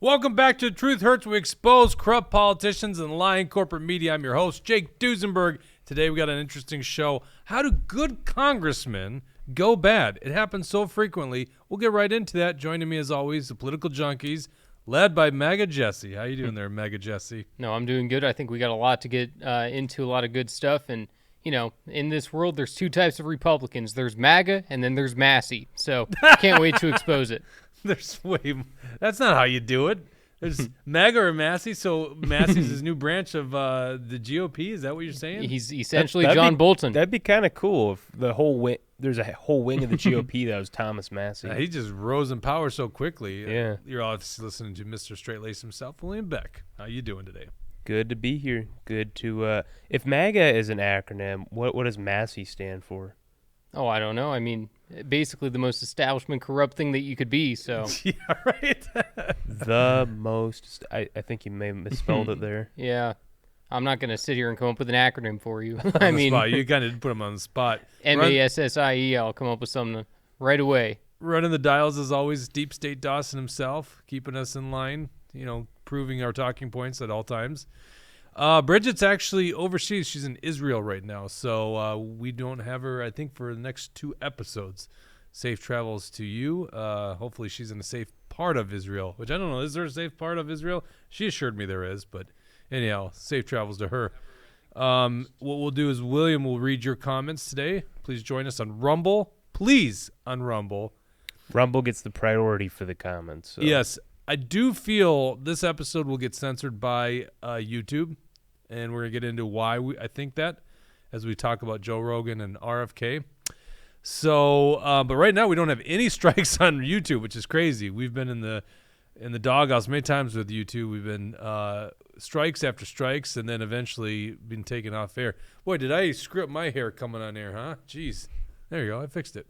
Welcome back to Truth Hurts. We expose corrupt politicians and lying corporate media. I'm your host, Jake Duesenberg. Today we got an interesting show. How do good congressmen go bad? It happens so frequently. We'll get right into that. Joining me as always, the political junkies, led by MAGA Jesse. How you doing there, MAGA Jesse? No, I'm doing good. I think we got a lot to get into, a lot of good stuff. And, you know, in this world, there's two types of Republicans. There's MAGA and then there's Massie. So can't wait to expose it. That's not how you do it. There's MAGA or Massie. So Massie's his new branch of the GOP. Is that what you're saying? He's essentially John Bolton. That'd be kind of cool if there's a whole wing of the GOP that was Thomas Massie. He just rose in power so quickly. Yeah. You're obviously listening to Mr. Straight Lace himself, William Beck. How you doing today? Good to be here. Good to. If MAGA is an acronym, what does Massie stand for? Oh, I don't know. I mean, basically the most establishment corrupt thing that you could be. So Yeah, right. The most. I think you may have misspelled it there. yeah, I'm not going to sit here and come up with an acronym for you. I mean, you kind of put him on the spot. MASSIE. I'll come up with something right away. Running the dials as always, Deep State Dawson himself, keeping us in line. You know, proving our talking points at all times. Bridget's actually overseas. She's in Israel right now, so we don't have her, I think, for the next 2 episodes. Safe travels to you. Hopefully she's in a safe part of Israel, which I don't know. Is there a safe part of Israel? She assured me there is, but anyhow, safe travels to her. What we'll do is William will read your comments today. Please join us on Rumble. Please, on Rumble. Rumble gets the priority for the comments. So. Yes. I do feel this episode will get censored by YouTube, and we're going to get into why I think that as we talk about Joe Rogan and RFK. So, but right now we don't have any strikes on YouTube, which is crazy. We've been in the doghouse many times with YouTube. We've been strikes after strikes, and then eventually been taken off air. Boy, did I screw up my hair coming on air, huh? Jeez. There you go. I fixed it.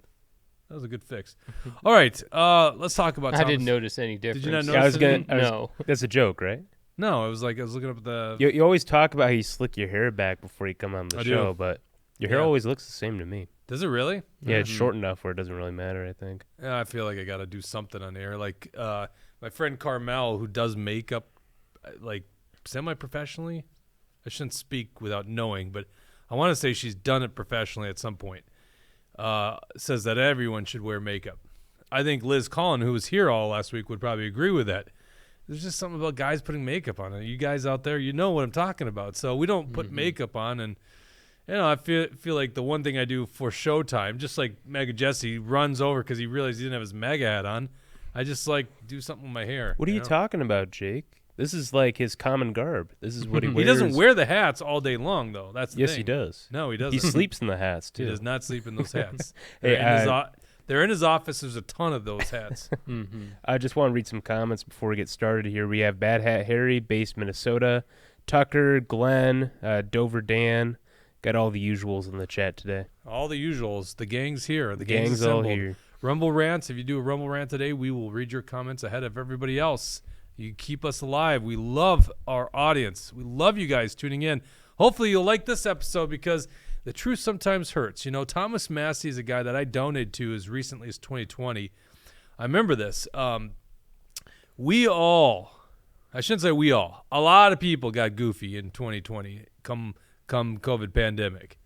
That was a good fix. All right, let's talk about Thomas. I didn't notice any difference. Did you not notice No. That's a joke, right? No, I was looking up at the... You always talk about how you slick your hair back before you come on the show, but your hair always looks the same to me. Does it really? Yeah, it's short enough where it doesn't really matter, I think. Yeah, I feel like I got to do something on air. Like my friend Carmel, who does makeup like semi-professionally. I shouldn't speak without knowing, but I want to say she's done it professionally at some point. Says that everyone should wear makeup. I think Liz Collin, who was here all last week, would probably agree with that. There's just something about guys putting makeup on. You guys out there, you know what I'm talking about. So we don't put makeup on, and you know, I feel like the one thing I do for showtime, just like MAGA Jesse runs over because he realized he didn't have his MAGA hat on. I just like do something with my hair. What are you talking about, Jake? This is like his common garb. This is what he wears. He doesn't wear the hats all day long, though. That's the thing. Yes, he does. No, he doesn't. He sleeps in the hats, too. He does not sleep in those hats. Hey, they're in his office. There's a ton of those hats. I just want to read some comments before we get started here. We have Bad Hat Harry, based Minnesota, Tucker, Glenn, Dover Dan. Got all the usuals in the chat today. All the usuals. The gang's here. The gang's all here. Rumble rants. If you do a Rumble rant today, we will read your comments ahead of everybody else. You keep us alive. We love our audience. We love you guys tuning in. Hopefully you'll like this episode because the truth sometimes hurts. You know, Thomas Massie is a guy that I donated to as recently as 2020. I remember this. I shouldn't say we all, a lot of people got goofy in 2020 come COVID pandemic.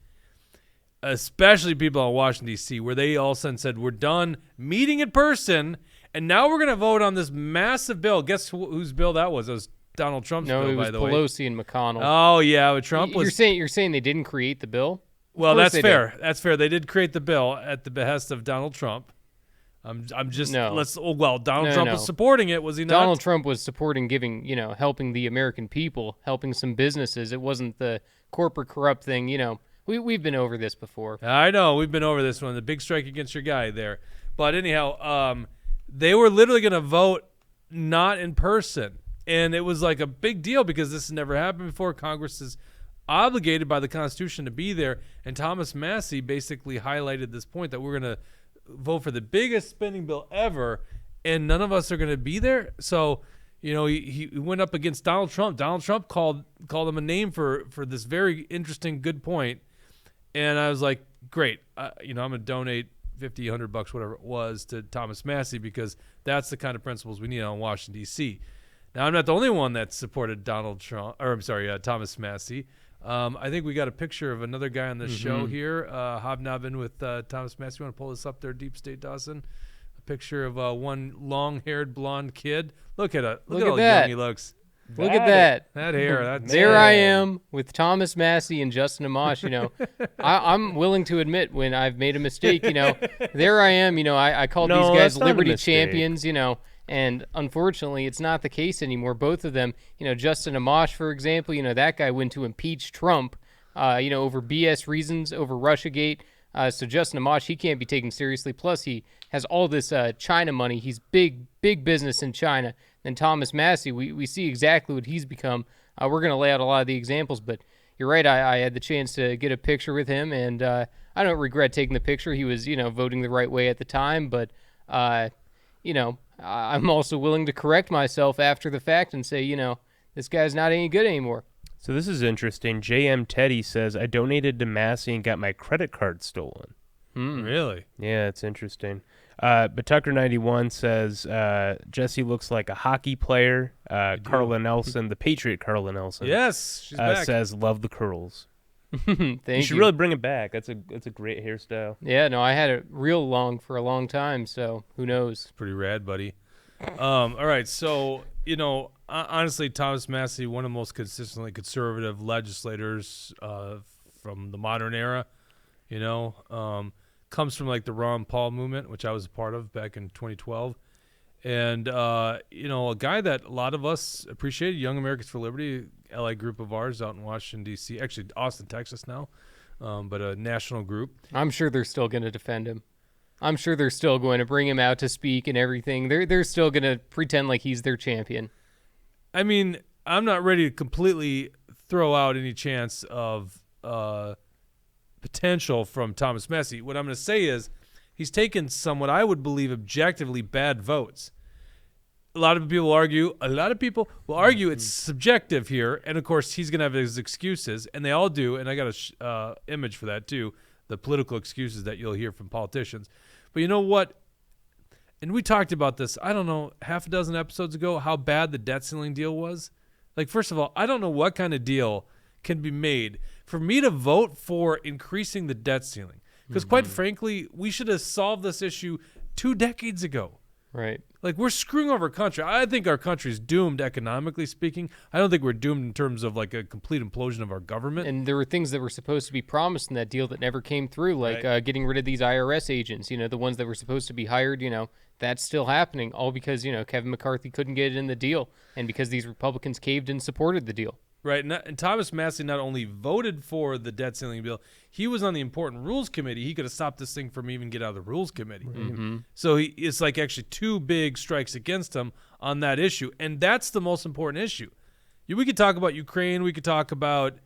Especially people in Washington, D.C., where they all of a sudden said, we're done meeting in person, and now we're going to vote on this massive bill. Guess whose bill that was? It was Donald Trump's bill, by the way. No, it was Pelosi and McConnell. Oh, yeah, but Trump was... You're saying they didn't create the bill? Well, that's fair. That's fair. They did create the bill at the behest of Donald Trump. Donald Trump was supporting it, was he not? Donald Trump was supporting helping the American people, helping some businesses. It wasn't the corporate corrupt thing, We've been over this before. I know. We've been over this one. The big strike against your guy there. But anyhow, they were literally going to vote not in person. And it was like a big deal because this has never happened before. Congress is obligated by the Constitution to be there. And Thomas Massie basically highlighted this point that we're going to vote for the biggest spending bill ever, and none of us are going to be there. So, he went up against Donald Trump. Donald Trump called him a name for this very interesting, good point. And I was like, great. I'm going to donate $50, $100, whatever it was, to Thomas Massie because that's the kind of principles we need on Washington, D.C. Now, I'm not the only one that supported Thomas Massie. I think we got a picture of another guy on the show here, hobnobbing with Thomas Massie. You want to pull this up there, Deep State Dawson? A picture of one long-haired blonde kid. Look at how that. young he looks. Look at that. That hair. That's There I am with Thomas Massie and Justin Amash. I'm willing to admit when I've made a mistake. There I am. I called these guys Liberty champions. And unfortunately, it's not the case anymore. Both of them, Justin Amash, for example, that guy went to impeach Trump, over BS reasons, over Russiagate. So Justin Amash, he can't be taken seriously. Plus, he has all this China money. He's big business in China. And Thomas Massie, we see exactly what he's become. We're going to lay out a lot of the examples, but you're right. I had the chance to get a picture with him, and I don't regret taking the picture. He was, voting the right way at the time, but, I'm also willing to correct myself after the fact and say, this guy's not any good anymore. So this is interesting. JM Teddy says, I donated to Massie and got my credit card stolen. Really? Yeah, it's interesting. But Tucker91 says, Jesse looks like a hockey player. Carla Nelson, the Patriot Carla Nelson. Yes, she's back. Says, love the curls. Thank you. You should really bring it back. That's a great hairstyle. Yeah, no, I had it real long for a long time, so who knows? It's pretty rad, buddy. All right, so, honestly, Thomas Massie, one of the most consistently conservative legislators from the modern era, comes from like the Ron Paul movement, which I was a part of back in 2012. And, a guy that a lot of us appreciated, Young Americans for Liberty, LA group of ours out in Washington, D.C., actually Austin, Texas now, but a national group. I'm sure they're still going to defend him. I'm sure they're still going to bring him out to speak and everything. They're still going to pretend like he's their champion. I mean, I'm not ready to completely throw out any chance of potential from Thomas Massie. What I'm going to say is he's taken some what I would believe objectively bad votes. A lot of people will argue it's subjective here, and of course he's going to have his excuses, and they all do, and I got a image for that too, the political excuses that you'll hear from politicians. But you know what? And we talked about this, I don't know, half a dozen episodes ago, how bad the debt ceiling deal was. Like, first of all, I don't know what kind of deal can be made for me to vote for increasing the debt ceiling. Because quite frankly, we should have solved this issue 2 decades ago. Right. Like, we're screwing over our country. I think our country's doomed economically speaking. I don't think we're doomed in terms of like a complete implosion of our government. And there were things that were supposed to be promised in that deal that never came through, like getting rid of these IRS agents, the ones that were supposed to be hired, that's still happening, all because, Kevin McCarthy couldn't get it in the deal and because these Republicans caved and supported the deal. Right, and Thomas Massie not only voted for the debt ceiling bill, he was on the Important Rules Committee. He could have stopped this thing from even getting out of the Rules Committee. Mm-hmm. So it's like actually 2 big strikes against him on that issue, and that's the most important issue. We could talk about Ukraine. We could talk about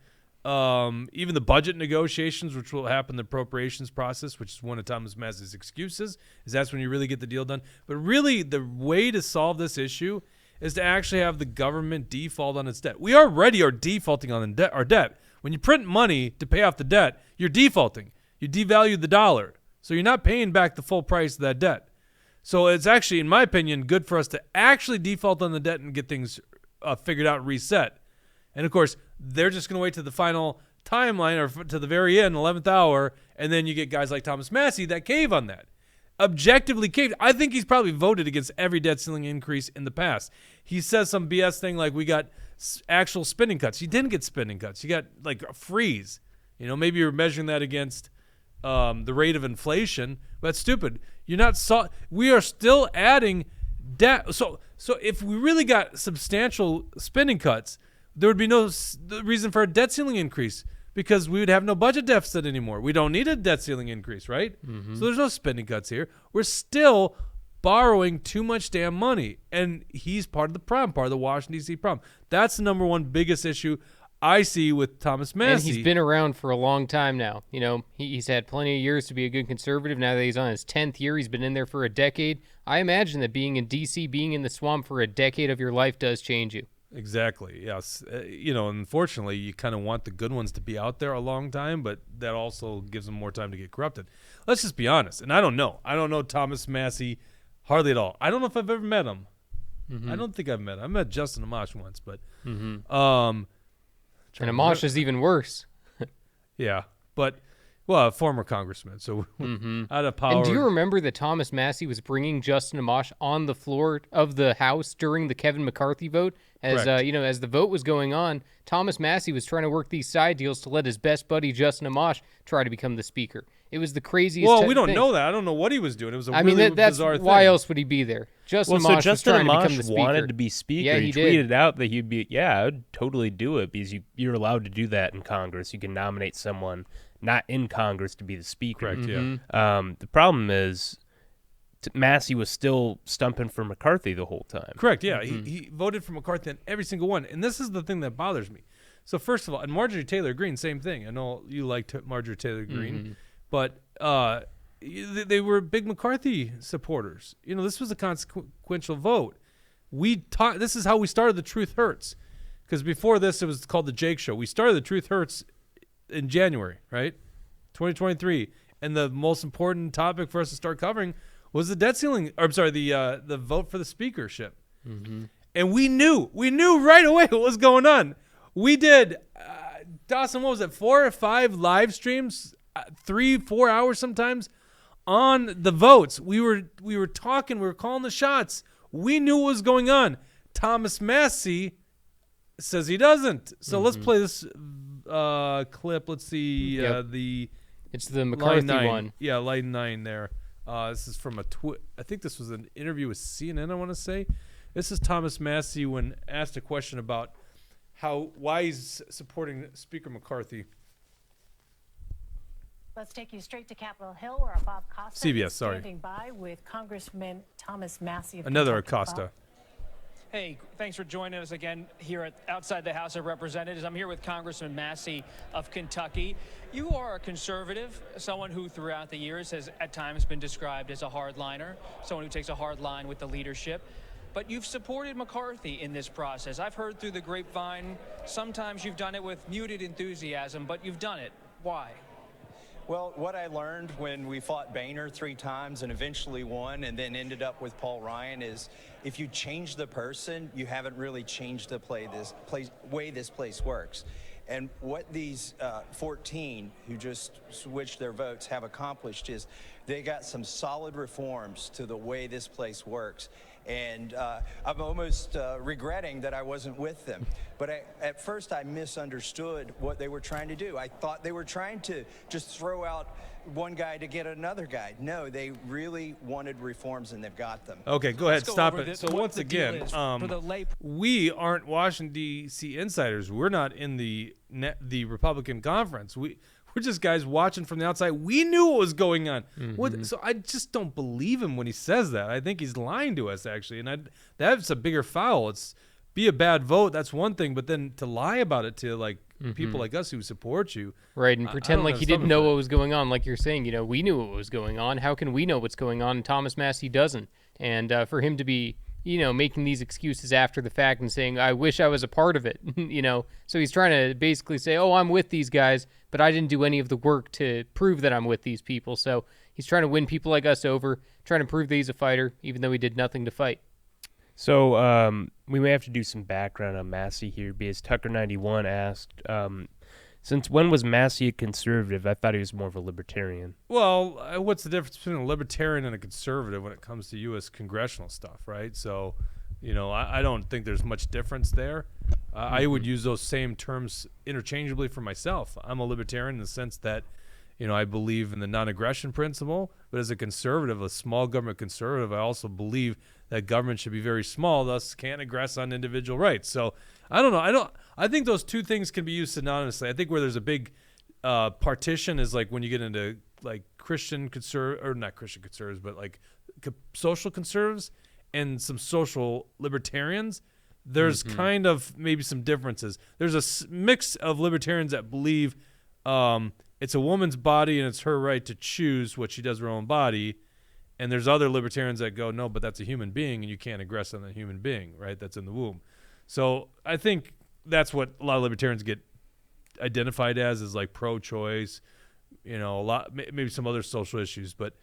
even the budget negotiations, which will happen in the appropriations process, which is one of Thomas Massie's excuses, is that's when you really get the deal done. But really, the way to solve this issue is to actually have the government default on its debt. We already are defaulting on our debt. When you print money to pay off the debt, you're defaulting. You devalue the dollar. So you're not paying back the full price of that debt. So it's actually, in my opinion, good for us to actually default on the debt and get things figured out and reset. And, of course, they're just going to wait to the final timeline or to the very end, 11th hour, and then you get guys like Thomas Massie that cave on that. Objectively caved. I think he's probably voted against every debt ceiling increase in the past. He says some BS thing like we got actual spending cuts. He didn't get spending cuts. You got like a freeze. Maybe you're measuring that against the rate of inflation. But that's stupid. We are still adding debt. So if we really got substantial spending cuts, there would be no reason for a debt ceiling increase. Because we would have no budget deficit anymore. We don't need a debt ceiling increase, right? Mm-hmm. So there's no spending cuts here. We're still borrowing too much damn money. And he's part of the problem, part of the Washington, D.C. problem. That's the number one biggest issue I see with Thomas Massie. And he's been around for a long time now. He's had plenty of years to be a good conservative. Now that he's on his 10th year, he's been in there for a decade. I imagine that being in D.C., being in the swamp for a decade of your life does change you. Exactly. Yes. Unfortunately, you kind of want the good ones to be out there a long time, but that also gives them more time to get corrupted. Let's just be honest. And I don't know. I don't know Thomas Massie hardly at all. I don't know if I've ever met him. I don't think I've met him. I met Justin Amash once, but And Amash is even worse. yeah, but well, a former congressman, so out of power. And do you remember that Thomas Massie was bringing Justin Amash on the floor of the House during the Kevin McCarthy vote? As as the vote was going on, Thomas Massie was trying to work these side deals to let his best buddy Justin Amash try to become the speaker. It was the craziest. Well, we don't thing. know that. I don't know what he was doing. It was a that's bizarre thing. why else would he be there? Justin Amash was Justin trying to become the Amash speaker. wanted to be speaker. Yeah, he did. tweeted out that he'd be. Yeah, I would totally do it because you're allowed to do that in Congress. You can nominate someone not in Congress to be the speaker. Correct. Yeah. The problem is Massie was still stumping for McCarthy the whole time. Correct. Yeah. He voted for McCarthy on every single one, and this is the thing that bothers me. So first of all, and Marjorie Taylor Greene, same thing. I know you liked Marjorie Taylor Greene, but they were big McCarthy supporters. This was a consequential vote. This is how we started The Truth Hurts, because before this it was called The Jake Show. We started The Truth Hurts in January, right? 2023, and the most important topic for us to start covering was the debt ceiling. Or I'm sorry, the vote for the speakership. And we knew right away what was going on. We did, Dawson, what was it, 4 or 5 live streams, 3-4 hours sometimes, on the votes. We were talking, we were calling the shots. We knew what was going on. Thomas Massie says he doesn't. So let's play this clip. Let's see It's the McCarthy one. Yeah, line 9 there. This is from I think this was an interview with CNN, I want to say. This is Thomas Massie when asked a question about why he's supporting Speaker McCarthy. Let's take you straight to Capitol Hill, where Bob Costa is standing by with Congressman Thomas Massie of Another Kentucky. Acosta. Bob? Hey, thanks for joining us again here outside the House of Representatives. I'm here with Congressman Massie of Kentucky. You are a conservative, someone who throughout the years has at times been described as a hardliner, someone who takes a hard line with the leadership. But you've supported McCarthy in this process. I've heard through the grapevine, sometimes you've done it with muted enthusiasm, but you've done it. Why? Well, what I learned when we fought Boehner 3 times and eventually won and then ended up with Paul Ryan is if you change the person, you haven't really changed the way this place works. And what these 14 who just switched their votes have accomplished is they got some solid reforms to the way this place works. And I'm almost regretting that I wasn't with them. But at first I misunderstood what they were trying to do. I thought they were trying to just throw out one guy to get another guy. No, they really wanted reforms, and they've got them. Okay, go ahead. Let's go Stop over it. the- So what once the deal again, is for the lay- we aren't Washington, D.C. insiders. We're not in the Republican conference. We're just guys watching from the outside. We knew what was going on. So I just don't believe him when he says that. I think he's lying to us, actually. And that's a bigger foul. It's be a bad vote. That's one thing. But then to lie about it to people like us who support you. Right, and I pretend don't like have he didn't stomach know for what it. was going on. Like you're saying, we knew what was going on. How can we know what's going on? And Thomas Massie doesn't. And for him to be, making these excuses after the fact and saying, I wish I was a part of it, So he's trying to basically say, oh, I'm with these guys, but I didn't do any of the work to prove that I'm with these people. So he's trying to win people like us over, trying to prove that he's a fighter, even though he did nothing to fight. So we may have to do some background on Massie here because Tucker91 asked, since when was Massie a conservative? I thought he was more of a libertarian. Well, what's the difference between a libertarian and a conservative when it comes to U.S. congressional stuff, right? So, I don't think there's much difference there. I would use those same terms interchangeably for myself. I'm a libertarian in the sense that, I believe in the non-aggression principle, but as a conservative, a small government conservative, I also believe that government should be very small, thus can't aggress on individual rights. So I don't know. I think those two things can be used synonymously. I think where there's a big partition is like when you get into like Christian conserv or not Christian conservatives, but like social conservatives and some social libertarians. There's kind of maybe some differences. There's a mix of libertarians that believe it's a woman's body and it's her right to choose what she does with her own body. And there's other libertarians that go, no, but that's a human being and you can't aggress on a human being, right? That's in the womb. So I think that's what a lot of libertarians get identified as is like pro-choice, a lot, maybe some other social issues. But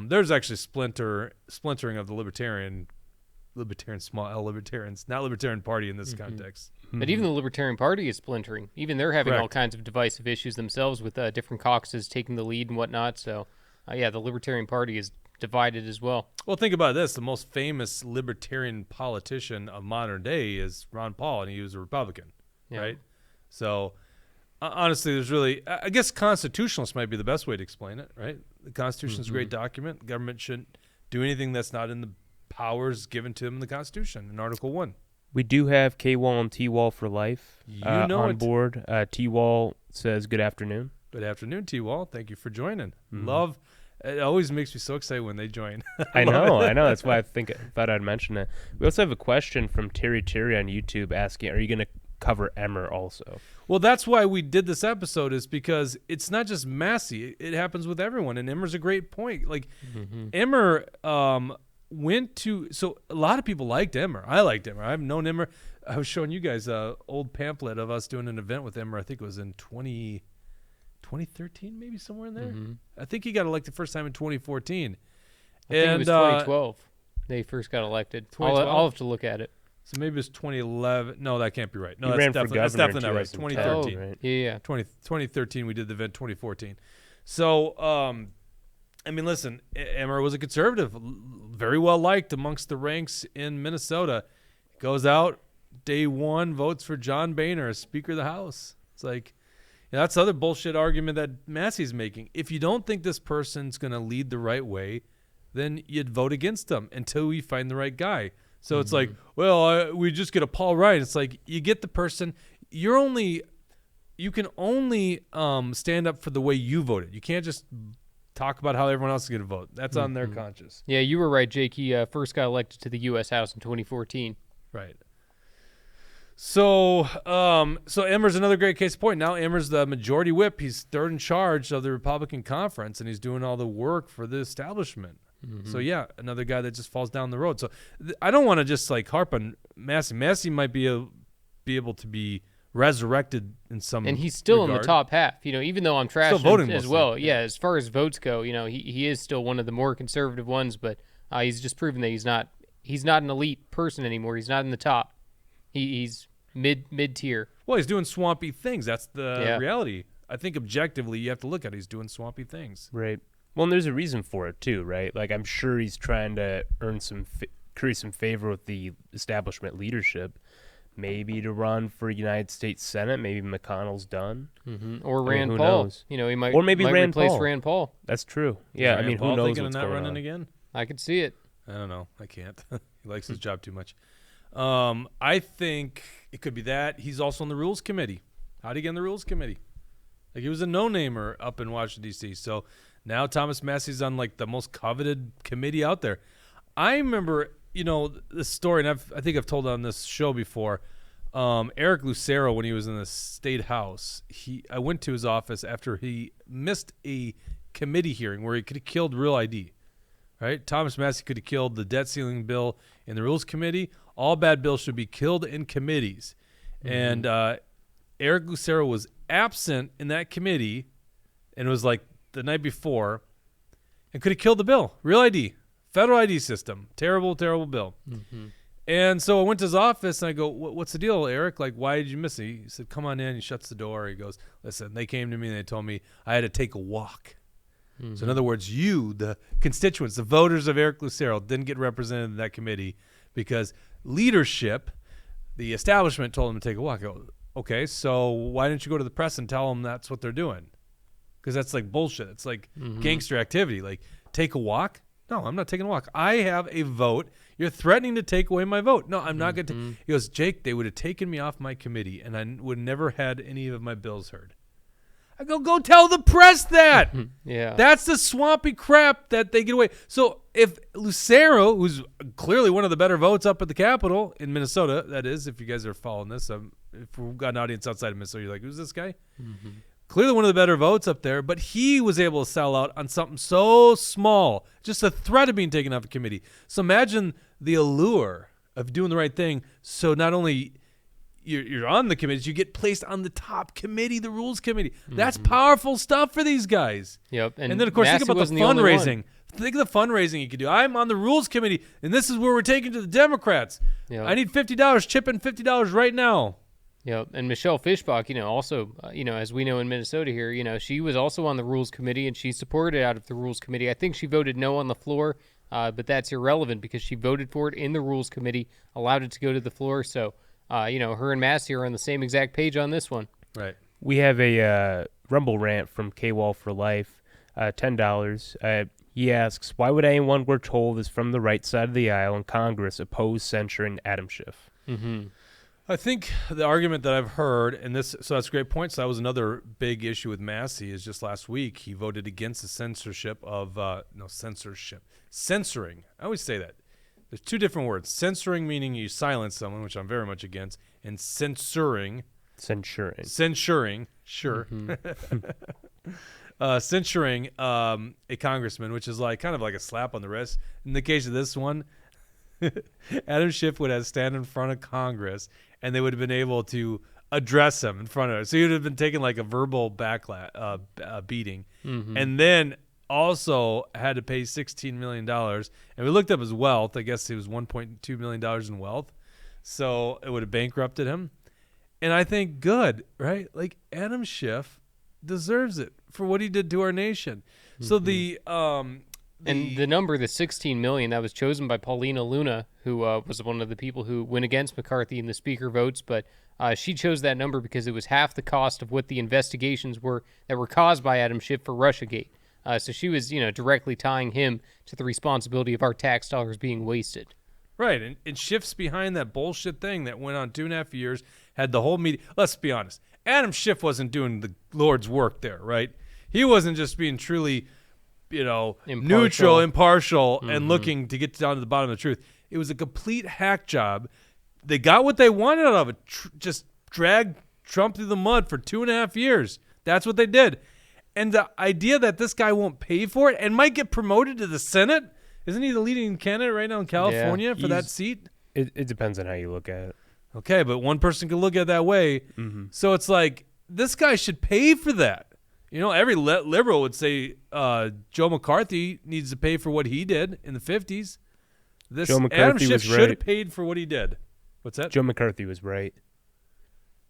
there's actually splintering of the libertarian libertarian, small L libertarians, not Libertarian Party in this context. But even the Libertarian Party is splintering. Even they're having all Correct. kinds of divisive issues themselves with different caucuses taking the lead and whatnot. So, yeah, the Libertarian Party is divided as well. Well, think about this. The most famous libertarian politician of modern day is Ron Paul, and he was a Republican, Yeah. right? So, honestly, there's really, I guess constitutionalists might be the best way to explain it, right? The Constitution is a great document. The government shouldn't do anything that's not in the powers given to them in the Constitution in Article 1. We do have K-Wall and T-Wall for life on it. board. T-Wall says good afternoon. Good afternoon, T-Wall. Thank you for joining. Love. It always makes me so excited when they join. I know. That's why I thought I'd mention it. We also have a question from Terry on YouTube asking, are you going to cover Emmer also? Well, that's why we did this episode, is because it's not just Massie. It happens with everyone, and Emmer's a great point. Like, Emmer went to – so a lot of people liked Emmer. I liked Emmer. I've known Emmer. I was showing you guys an old pamphlet of us doing an event with Emmer. I think it was in 2013, maybe somewhere in there. I think he got elected first time in 2014. I think it was 2012. They first got elected. I'll have to look at it. So maybe it was 2011. No, that can't be right. No, He ran for that's governor definitely not right. in 2013. 2010, right? Yeah. 2013, we did the event 2014. So, I mean, listen, Emmer was a conservative, very well liked amongst the ranks in Minnesota. Goes out, day one, votes for John Boehner as Speaker of the House. It's like, that's the other bullshit argument that Massie's making. If you don't think this person's going to lead the right way, then you'd vote against them until we find the right guy. So it's like, well, we just get a Paul Ryan. It's like, you get the person. You can only stand up for the way you voted. You can't just talk about how everyone else is going to vote. That's on their conscience. Yeah, you were right, Jake. He first got elected to the U.S. House in 2014. Right. So Emmer's another great case in point. Now Emmer's the majority whip. He's third in charge of the Republican conference, and he's doing all the work for the establishment. So, yeah, another guy that just falls down the road. So I don't want to just, like, harp on Massie. Massie might be able to be resurrected in some And he's still regard. in the top half, even though I'm trashing voting him as mostly. well. Yeah, as far as votes go, he is still one of the more conservative ones, but he's just proven that he's not an elite person anymore. He's not in the top. He's mid-tier. Well, he's doing swampy things. That's the Yeah. reality. I think objectively you have to look at it. He's doing swampy things. Right. Well, and there's a reason for it too, right? Like, I'm sure he's trying to earn create some favor with the establishment leadership. Maybe to run for United States Senate. Maybe McConnell's done. Or I mean, Rand who Paul. knows? He might, Or maybe might Rand replace Paul. Rand Paul. That's true. Yeah, Is I mean, Rand Paul who knows thinking what's of not going running on? again? I could see it. I don't know. I can't. He likes his job too much. I think it could be that. He's also on the Rules Committee. How'd he get on the Rules Committee? Like, he was a no-namer up in Washington, D.C. So now Thomas Massie's on, like, the most coveted committee out there. I remember, the story, and I think I've told it on this show before. Eric Lucero, when he was in the State House, I went to his office after he missed a committee hearing where he could have killed Real ID. Right? Thomas Massie could have killed the debt ceiling bill in the Rules Committee. All bad bills should be killed in committees. And Eric Lucero was absent in that committee, and it was like the night before, and could have killed the bill. Real ID. Federal ID system. Terrible, terrible bill. And so I went to his office, and I go, what's the deal, Eric? Like, why did you miss it? He said, come on in. He shuts the door. He goes, listen, they came to me, and they told me I had to take a walk. So in other words, you, the constituents, the voters of Eric Lucero, didn't get represented in that committee because leadership, the establishment, told him to take a walk. I go, okay, so why didn't you go to the press and tell them that's what they're doing? Because that's like bullshit. It's like gangster activity. Like, take a walk? No, I'm not taking a walk. I have a vote. You're threatening to take away my vote. No, I'm not going to. He goes, Jake, they would have taken me off my committee, and I would never had any of my bills heard. I go tell the press that. Yeah. That's the swampy crap that they get away. So if Lucero, who's clearly one of the better votes up at the Capitol in Minnesota, that is, if you guys are following this, if we've got an audience outside of Minnesota, you're like, who's this guy? Clearly one of the better votes up there, but he was able to sell out on something so small, just a threat of being taken off a committee. So imagine the allure of doing the right thing. So not only you're on the committees, you get placed on the top committee, the Rules Committee. That's powerful stuff for these guys. Yep. And then, of course, think Massie about the wasn't only one. fundraising. Think of the fundraising you could do. I'm on the rules committee, and this is where we're taking to the Democrats. Yep. I need $50. Chip in $50 right now. Yep. And Michelle Fischbach, also, as we know in Minnesota here, she was also on the Rules Committee, and she supported out of the Rules Committee. I think she voted no on the floor, but that's irrelevant because she voted for it in the Rules Committee, allowed it to go to the floor. So, her and Massie are on the same exact page on this one. Right. We have a Rumble rant from K-Wall for Life, $10. He asks, why would anyone we're told is from the right side of the aisle in Congress oppose censuring Adam Schiff? Mm-hmm. I think the argument that I've heard, so that's a great point. So that was another big issue with Massie is just last week he voted against the censoring. I always say that. There's two different words. Censoring meaning you silence someone, which I'm very much against, and censuring. Censuring, sure. Mm-hmm. Censuring a congressman, which is kind of like a slap on the wrist. In the case of this one, Adam Schiff would have to stand in front of Congress, and they would have been able to address him in front of it. So he would have been taking like a verbal beating, and then also had to pay $16 million. And we looked up his wealth. I guess it was $1.2 million in wealth. So it would have bankrupted him. And I think good, right? Like Adam Schiff deserves it for what he did to our nation. So and the number, the $16 million, that was chosen by Paulina Luna, who was one of the people who went against McCarthy in the speaker votes. But she chose that number because it was half the cost of what the investigations were that were caused by Adam Schiff for Russiagate. So she was, directly tying him to the responsibility of our tax dollars being wasted. Right, and Schiff's behind that bullshit thing that went on 2.5 years, had the whole media. Let's be honest. Adam Schiff wasn't doing the Lord's work there, right? He wasn't just being truly, neutral, impartial, and looking to get down to the bottom of the truth. It was a complete hack job. They got what they wanted out of it. Just dragged Trump through the mud for 2.5 years. That's what they did. And the idea that this guy won't pay for it and might get promoted to the Senate, isn't he the leading candidate right now in California for that seat? It depends on how you look at it. Okay, but one person can look at it that way. So it's like, this guy should pay for that. Every liberal would say Joe McCarthy needs to pay for what he did in the 50s. Joe McCarthy Adam Schiff was right. should have paid for what he did. What's that? Joe McCarthy was right.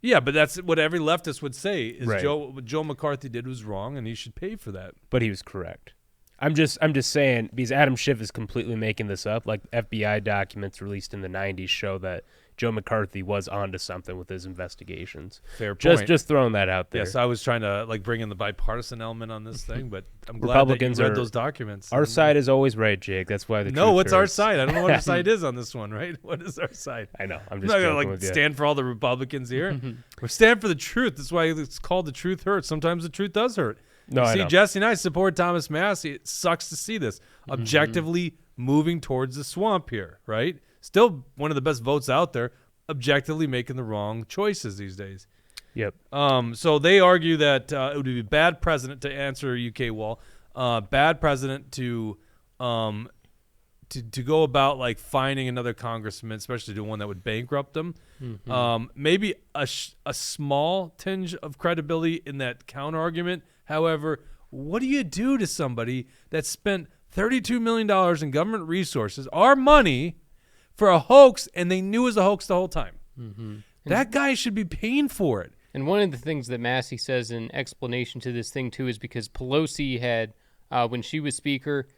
Yeah, but that's what every leftist would say is right. What Joe McCarthy did was wrong, and he should pay for that. But he was correct. I'm just saying, because Adam Schiff is completely making this up. Like FBI documents released in the 90s show that Joe McCarthy was onto something with his investigations. Fair point. Just throwing that out there. Yes, I was trying to bring in the bipartisan element on this thing, but I'm glad that you read those documents. Our side is always right, Jake. That's why what's our side? I don't know what our side is on this one, right? What is our side? I know. I'm not just going to stand for all the Republicans here. We stand for the truth. That's why it's called The Truth Hurts. Sometimes the truth does hurt. No, I know. Jesse and I support Thomas Massie. It sucks to see this. Objectively moving towards the swamp here, right? Still one of the best votes out there. Objectively making the wrong choices these days. Yep. So they argue that it would be bad president to answer UK Wall, bad president to go about finding another congressman, especially to one that would bankrupt them. Maybe a small tinge of credibility in that counter argument. However, what do you do to somebody that spent $32 million in government resources, our money, for a hoax, and they knew it was a hoax the whole time? That guy should be paying for it. And one of the things that Massie says in explanation to this thing, too, is because Pelosi had, when she was speaker,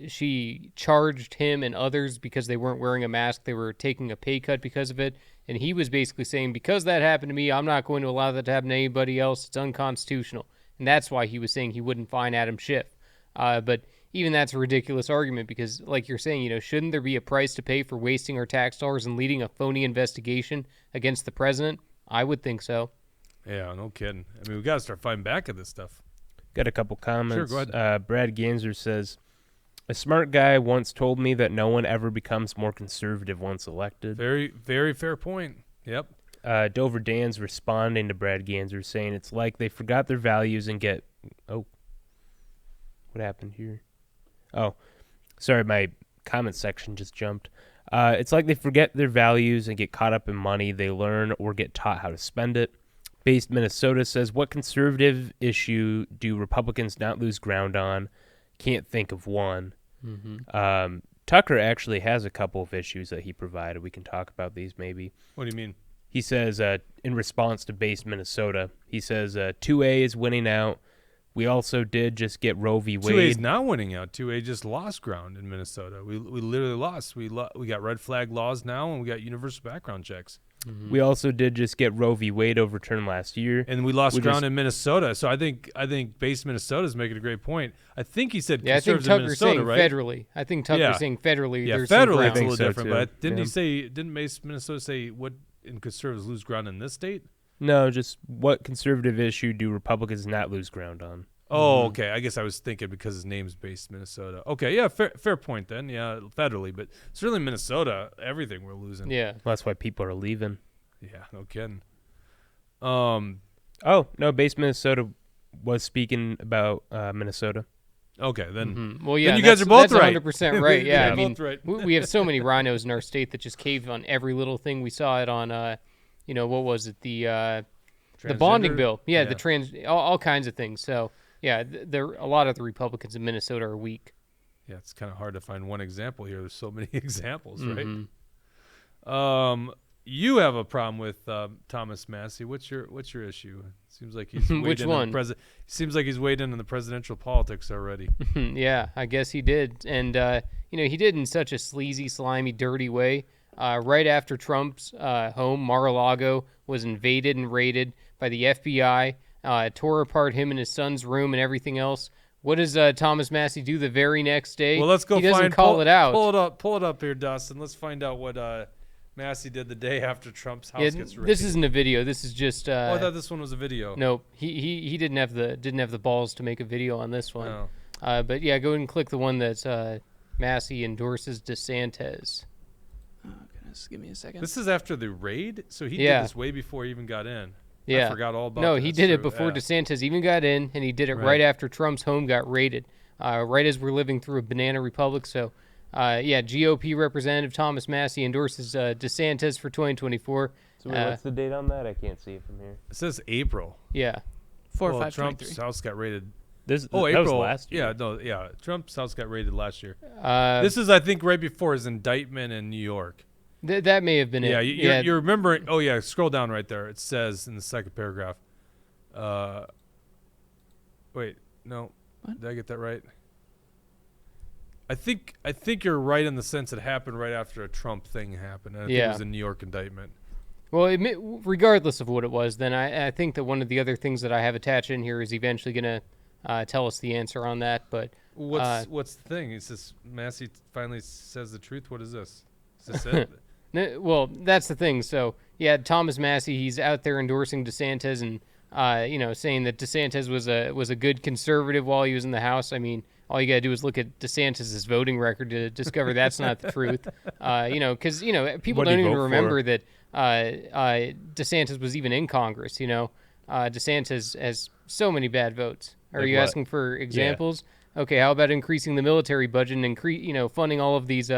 she charged him and others because they weren't wearing a mask. They were taking a pay cut because of it. And he was basically saying, because that happened to me, I'm not going to allow that to happen to anybody else. It's unconstitutional. And that's why he was saying he wouldn't fine Adam Schiff. But even that's a ridiculous argument because, like you're saying, shouldn't there be a price to pay for wasting our tax dollars and leading a phony investigation against the president? I would think so. Yeah, no kidding. I mean, we got to start fighting back at this stuff. Got a couple comments. Sure, go ahead. Brad Ganser says, a smart guy once told me that no one ever becomes more conservative once elected. Very, very fair point. Yep. Dover Dan's responding to Brad Ganser saying it's like they forgot their values and get... Oh. What happened here? Oh. Sorry, my comment section just jumped. It's like they forget their values and get caught up in money they learn or get taught how to spend it. Based Minnesota says, what conservative issue do Republicans not lose ground on? can't think of one. Mm-hmm. Tucker actually has a couple of issues that he provided. We can talk about these maybe. What do you mean? He says, in response to base Minnesota, he says 2A is winning out. We also did just get Roe v. Wade. 2A is not winning out. 2A just lost ground in Minnesota. We literally lost. We got red flag laws now, and we got universal background checks. Mm-hmm. We also did just get Roe v. Wade overturned last year. And we lost ground in Minnesota. So I think base Minnesota is making a great point. I think he said conservatives in Minnesota, right? Federally. I think Tucker's saying federally. Yeah, there's federally some it's a little different. Too. But didn't base Minnesota say what in conservatives lose ground in this state? No, just what conservative issue do Republicans not lose ground on? Oh, okay. I guess I was thinking because his name's based Minnesota. Okay, yeah, fair point then. Yeah, federally, but certainly Minnesota, everything we're losing. Yeah. Well, that's why people are leaving. Yeah, no kidding. Oh, no, base Minnesota was speaking about Minnesota. Okay, then. Mm-hmm. Well, yeah, then you guys are both that's right. 100% right. Yeah, You're I mean, both right. we have so many rhinos in our state that just cave on every little thing. We saw it on, what was it? The bonding bill. Yeah, the all kinds of things. So, yeah, a lot of the Republicans in Minnesota are weak. Yeah, it's kind of hard to find one example here. There's so many examples, right? Mm-hmm. You have a problem with Thomas Massie. What's your issue? It seems like he's Which one? Seems like he's weighed in on the presidential politics already. Yeah, I guess he did, and he did in such a sleazy, slimy, dirty way. Right after Trump's home, Mar-a-Lago, was invaded and raided by the FBI, tore apart him and his son's room and everything else. What does Thomas Massie do the very next day? Well, let's go. He doesn't call it out. Pull it up here, Dustin. Let's find out what Massie did the day after Trump's house gets raided. This isn't a video. This is just. I thought this one was a video. Nope. He didn't have the balls to make a video on this one. No. But yeah, go ahead and click the one that's Massie endorses DeSantis. Oh goodness, give me a second. This is after the raid, so he did this way before he even got in. Yeah. I forgot all about. No, that. he That's did true. it before DeSantis even got in, and he did it Right. right after Trump's home got raided. Right as we're living through a banana republic. So, GOP Representative Thomas Massie endorses DeSantis for 2024. So what's the date on that? I can't see it from here. It says April. Yeah. 4/5/23. Trump's house got raided. That April was last year. Trump's house got raided last year. This This is, I think, right before his indictment in New York. that may have been Yeah, it. you're remembering. Oh yeah, scroll down right there. It says in the second paragraph. Wait, no, What? did I get that right? I think you're right in the sense it happened right after a Trump thing happened. And I think it was a New York indictment. Well, regardless of what it was, then I think that one of the other things that I have attached in here is eventually going to tell us the answer on that. But What's the thing? He says Massie finally says the truth. What is this? Is this it? Well, that's the thing. So, yeah, Thomas Massie, he's out there endorsing DeSantis and, saying that DeSantis was a good conservative while he was in the House. I mean, all you got to do is look at DeSantis' voting record to discover that's not the truth. Because, people don't even remember that DeSantis was even in Congress, DeSantis has so many bad votes. Are Like you what? asking for examples? Yeah. Okay, how about increasing the military budget and funding all of these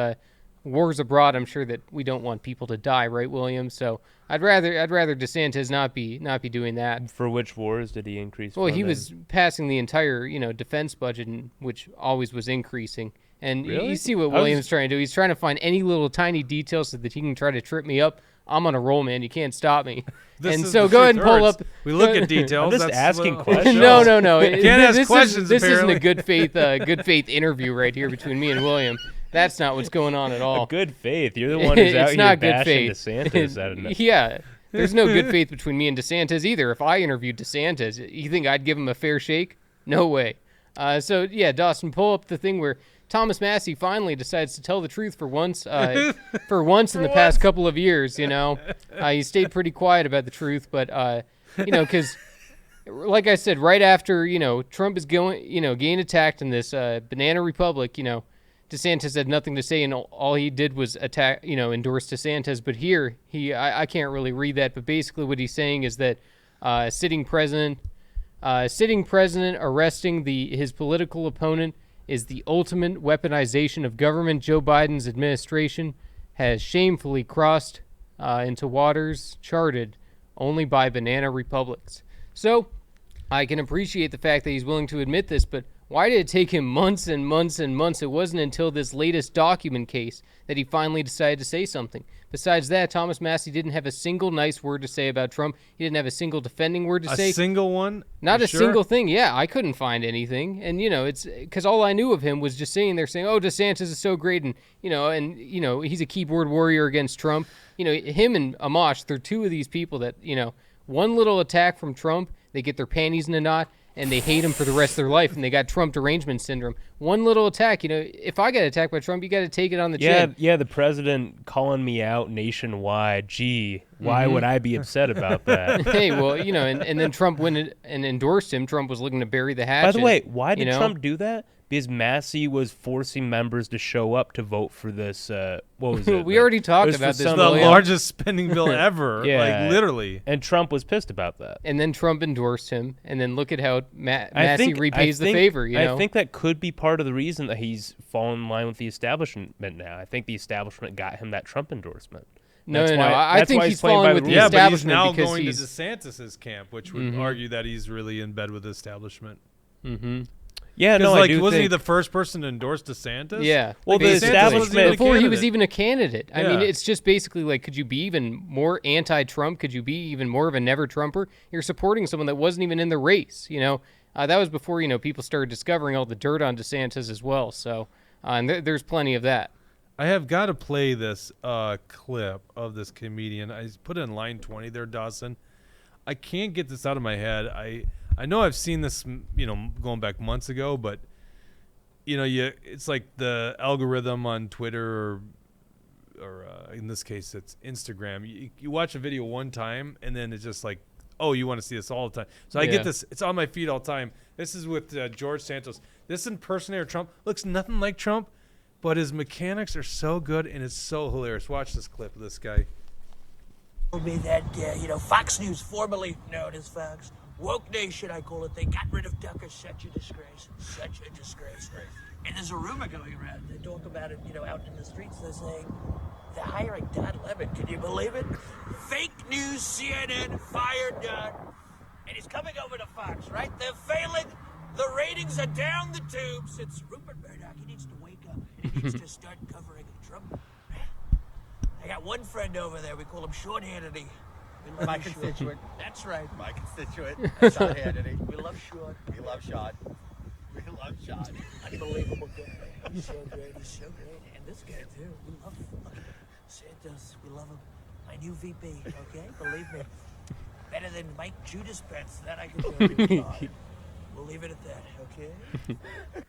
wars abroad? I'm sure that we don't want people to die, right, William? So I'd rather DeSantis not be doing that. For which wars did he increase? Well, he funding? was passing the entire defense budget, which always was increasing. And Really? you see what William's trying to do. He's trying to find any little tiny detail so that he can try to trip me up. I'm on a roll, man. You can't stop me. And so go ahead and pull up. We look at details. I'm just That's asking what- questions. No. Can't ask This questions, This isn't apparently. a good faith interview right here between me and William. That's not what's going on at all. Good faith. You're the one who's out It's here not good bashing faith. DeSantis. I don't know. Yeah. There's no good faith between me and DeSantis either. If I interviewed DeSantis, you think I'd give him a fair shake? No way. So, yeah, Dawson, pull up the thing where Thomas Massie finally decides to tell the truth for once. In the past couple of years, he stayed pretty quiet about the truth. But, because, like I said, right after, Trump is getting attacked in this banana republic, DeSantis had nothing to say, and all he did was endorse DeSantis. But here, I can't really read that, but basically what he's saying is that sitting president arresting his political opponent is the ultimate weaponization of government. Joe Biden's administration has shamefully crossed into waters charted only by banana republics. So I can appreciate the fact that he's willing to admit this, but why did it take him months and months and months? It wasn't until this latest document case that he finally decided to say something. Besides that, Thomas Massie didn't have a single nice word to say about Trump. He didn't have a single defending word to say. A single one? Not You a sure? single thing. Yeah, I couldn't find anything. And, it's because all I knew of him was just sitting there saying, oh, DeSantis is so great. And, he's a keyboard warrior against Trump. Him and Amash, they're two of these people that, one little attack from Trump, they get their panties in a knot, and they hate him for the rest of their life, and they got Trump derangement syndrome. One little attack, if I get attacked by Trump, you got to take it on the chin. Yeah, the president calling me out nationwide. Gee, why would I be upset about that? Hey, well, and then Trump went and endorsed him. Trump was looking to bury the hatchet. By the way, why did Trump do that? Because Massie was forcing members to show up to vote for this. What was it? We already talked about this. The largest spending bill ever. Yeah. Like, literally. And Trump was pissed about that. And then Trump endorsed him. And then look at how Massie repays the favor. I think that could be part of the reason that he's fallen in line with the establishment now. I think the establishment got him that Trump endorsement. No. I think he's falling with the establishment but he's now because going to DeSantis' camp, which would argue that he's really in bed with the establishment. Mm-hmm. Yeah, no, wasn't he the first person to endorse DeSantis? Yeah. Well, the establishment before he was even a candidate. I mean, Yeah. it's just basically like, could you be even more anti-Trump? Could you be even more of a never-Trumper? You're supporting someone that wasn't even in the race. That was before people started discovering all the dirt on DeSantis as well. So, and there's plenty of that. I have got to play this clip of this comedian. I put it in line 20 there, Dawson. I can't get this out of my head. I know I've seen this, going back months ago, but it's like the algorithm on Twitter or in this case it's Instagram. You watch a video one time and then it's just like, oh, you want to see this all the time. So I get this. It's on my feed all the time. This is with George Santos. This impersonator Trump looks nothing like Trump, but his mechanics are so good and it's so hilarious. Watch this clip of this guy. Told me that, Fox News, formerly known as Fox, woke nation, I call it, they got rid of Tucker. Such a disgrace. Such a disgrace. And there's a rumor going around. They talk about it, out in the streets. They're saying they're hiring Don Lemon. Can you believe it? Fake news, CNN fired Don. And he's coming over to Fox, right? They're failing. The ratings are down the tubes. It's Rupert Murdoch. He needs to wake up. He needs to start covering Trump. I got one friend over there. We call him Sean Hannity. My constituent. That's right. My constituent. Sean Hannity. We love Sean. We love Sean. We love Sean. Unbelievable guy. He's so great. He's so great. And this guy, too. We love Santos. We love him. My new VP, okay? Believe me. Better than Mike Judas Pence. That I can tell you. We'll leave it at that, okay?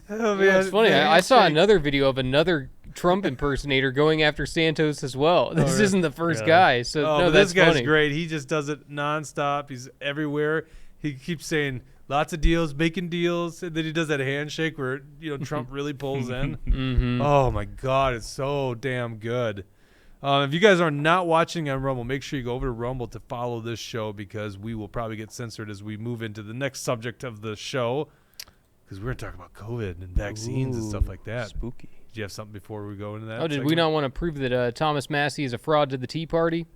Oh, It's funny. I saw another video of another Trump impersonator going after Santos as well. This isn't the first guy. So no, this guy's funny. great. He just does it nonstop. He's everywhere. He keeps saying lots of deals, making deals, and then he does that handshake where Trump really pulls in. Mm-hmm. Oh my God, it's so damn good. If you guys are not watching on Rumble, make sure you go over to Rumble to follow this show because we will probably get censored as we move into the next subject of the show. Because we're going to talk about COVID and vaccines and stuff like that. Spooky. Did you have something before we go into that? Oh, did we not want to prove that Thomas Massie is a fraud to the Tea Party?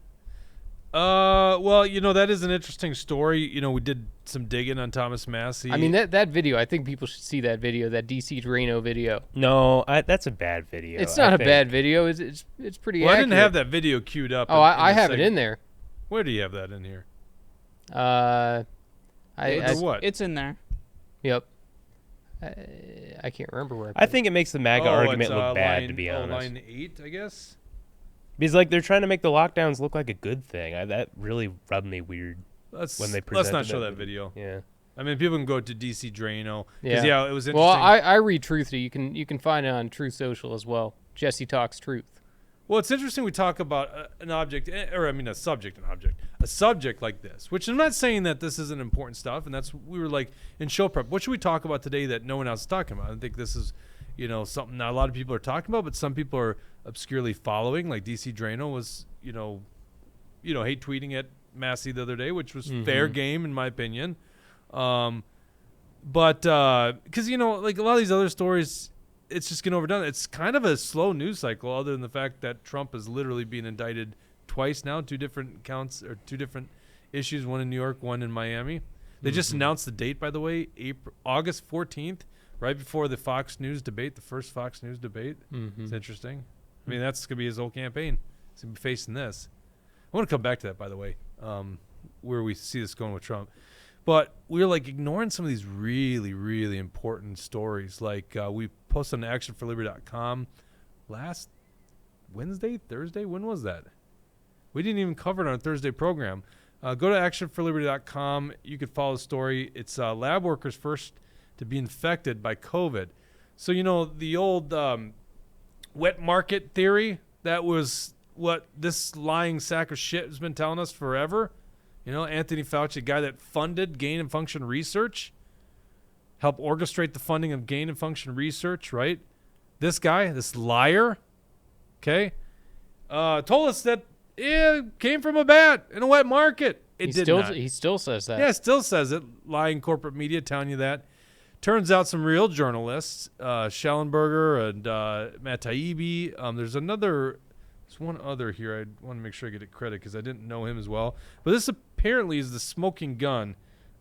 Well, that is an interesting story. We did some digging on Thomas Massie. I mean, that video, I think people should see that video, that DC Drano video. No, that's a bad video. It's not a bad video. It's pretty accurate. I didn't have that video queued up. Oh, I have it in there. Where do you have that in here? What? It's in there. Yep. I can't remember where. I think it makes the MAGA argument look bad, to be honest. Line 8, I guess. Because they're trying to make the lockdowns look like a good thing. That really rubbed me weird when they presented. Let's not show that video. Yeah. I mean, people can go to DC Drano. Yeah. It was interesting. Well, I retruthed it. You can find it on Truth Social as well. Jesse Talks Truth. Well, it's interesting we talk about a subject like this, which I'm not saying that this isn't important stuff, and we were like in show prep. What should we talk about today that no one else is talking about? I think this is, something not a lot of people are talking about, but some people are obscurely following. Like DC Drano was, hate tweeting at Massie the other day, which was fair game in my opinion. But because like a lot of these other stories, it's just getting overdone. It's kind of a slow news cycle, other than the fact that Trump is literally being indicted twice now, 2 different counts or 2 different issues, one in New York, one in Miami. They just announced the date, by the way, August 14th, right before the Fox News debate, the first Fox News debate. It's interesting. I mean, that's going to be his whole campaign. He's going to be facing this. I want to come back to that, by the way, where we see this going with Trump. But we're like ignoring some of these really, really important stories. Like we posted on actionforliberty.com last Wednesday, Thursday. When was that? We didn't even cover it on a Thursday program. Go to actionforliberty.com. You can follow the story. It's lab workers first to be infected by COVID. So, you know, the old wet market theory, that was what this lying sack of shit has been telling us forever. You know, Anthony Fauci, a guy that funded gain and function research, helped orchestrate the funding of gain and function research, right? This guy, this liar, okay, told us that it came from a bat in a wet market. He still says that. Yeah, still says it. Lying corporate media telling you that. Turns out some real journalists, Schellenberger and Matt Taibbi. There's one other here. I want to make sure I get it credit because I didn't know him as well. But this apparently is the smoking gun.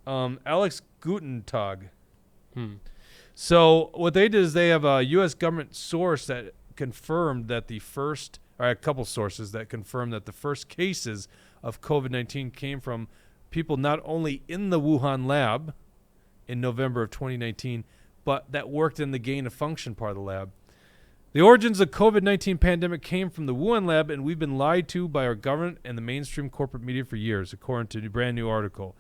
Alex Gutentag. So what they did is they have a U.S. government source that confirmed that a couple sources that confirmed that the first cases of COVID-19 came from people not only in the Wuhan lab in November of 2019, but that worked in the gain of function part of the lab. The origins of COVID-19 pandemic came from the Wuhan lab, and we've been lied to by our government and the mainstream corporate media for years, according to a brand new article.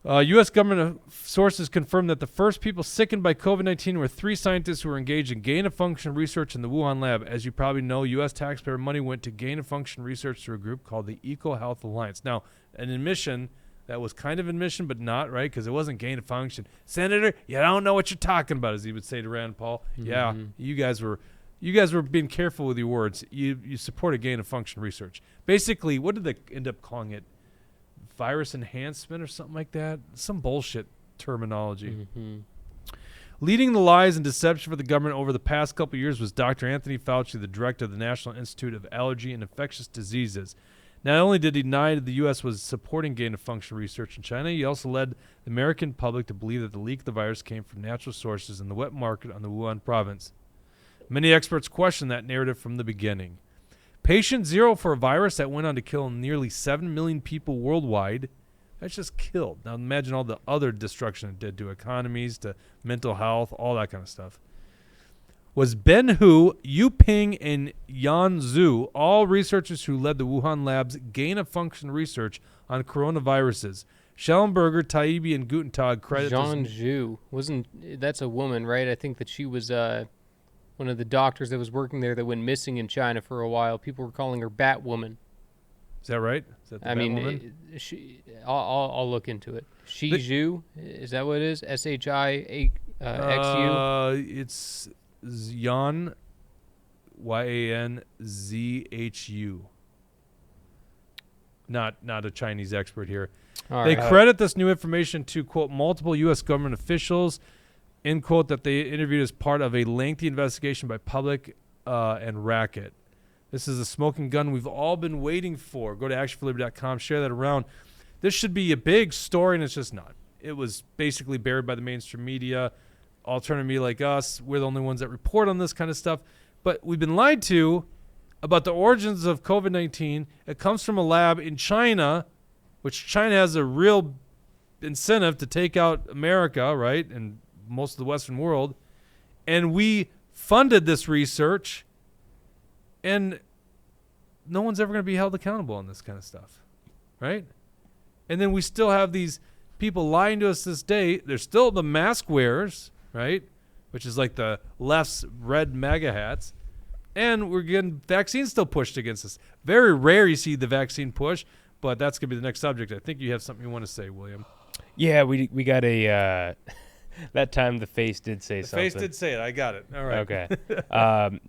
U.S. government sources confirmed that the first people sickened by COVID-19 were 3 scientists who were engaged in gain-of-function research in the Wuhan lab. As you probably know, U.S. taxpayer money went to gain-of-function research through a group called the EcoHealth Alliance. Now, an admission that was kind of admission, but not, right? Because it wasn't gain-of-function. Senator, you don't know what you're talking about, as he would say to Rand Paul. Yeah, you guys were being careful with your words. You supported gain-of-function research. Basically, what did they end up calling it? Virus enhancement or something like that? Some bullshit terminology. Leading the lies and deception for the government over the past couple of years was Dr. Anthony Fauci, the director of the National Institute of Allergy and Infectious Diseases. Not only did he deny that the U.S. was supporting gain-of-function research in China, he also led the American public to believe that the leak of the virus came from natural sources in the wet market on the Wuhan province. Many experts questioned that narrative from the beginning. Patient zero for a virus that went on to kill nearly 7 million people worldwide. That's just killed. Now imagine all the other destruction it did to economies, to mental health, all that kind of stuff. Was Ben Hu, Yu Ping, and Yan Zhu, all researchers who led the Wuhan lab's gain-of-function research on coronaviruses. Schellenberger, Taibbi, and Gutentag credit Zhang Zhu. That's a woman, right? I think that she was one of the doctors that was working there that went missing in China for a while. People were calling her Batwoman. Is that right? Is that the Batwoman? I'll look into it. Zhu, is that what it is? SHIXU? It's Yan, YANZHU. Not a Chinese expert here. They credit this new information to, quote, multiple U.S. government officials, end quote, that they interviewed as part of a lengthy investigation by Public and Racket. This is a smoking gun we've all been waiting for. Go to actionforliberty.com, share that around. This should be a big story, and it's just not. It was basically buried by the mainstream media. Alternative media like us, we're the only ones that report on this kind of stuff. But we've been lied to about the origins of COVID-19. It comes from a lab in China, which China has a real incentive to take out America, right, and most of the Western world. And we funded this research, and no one's ever going to be held accountable on this kind of stuff, right? And then we still have these people lying to us this day. There's still the mask wearers, right, which is like the left's red MAGA hats. And we're getting vaccines still pushed against us. Very rare you see the vaccine push, but that's going to be the next subject. I think you have something you want to say, William. Yeah, we got a that time the face did say something. The face did say it. I got it. All right. Okay.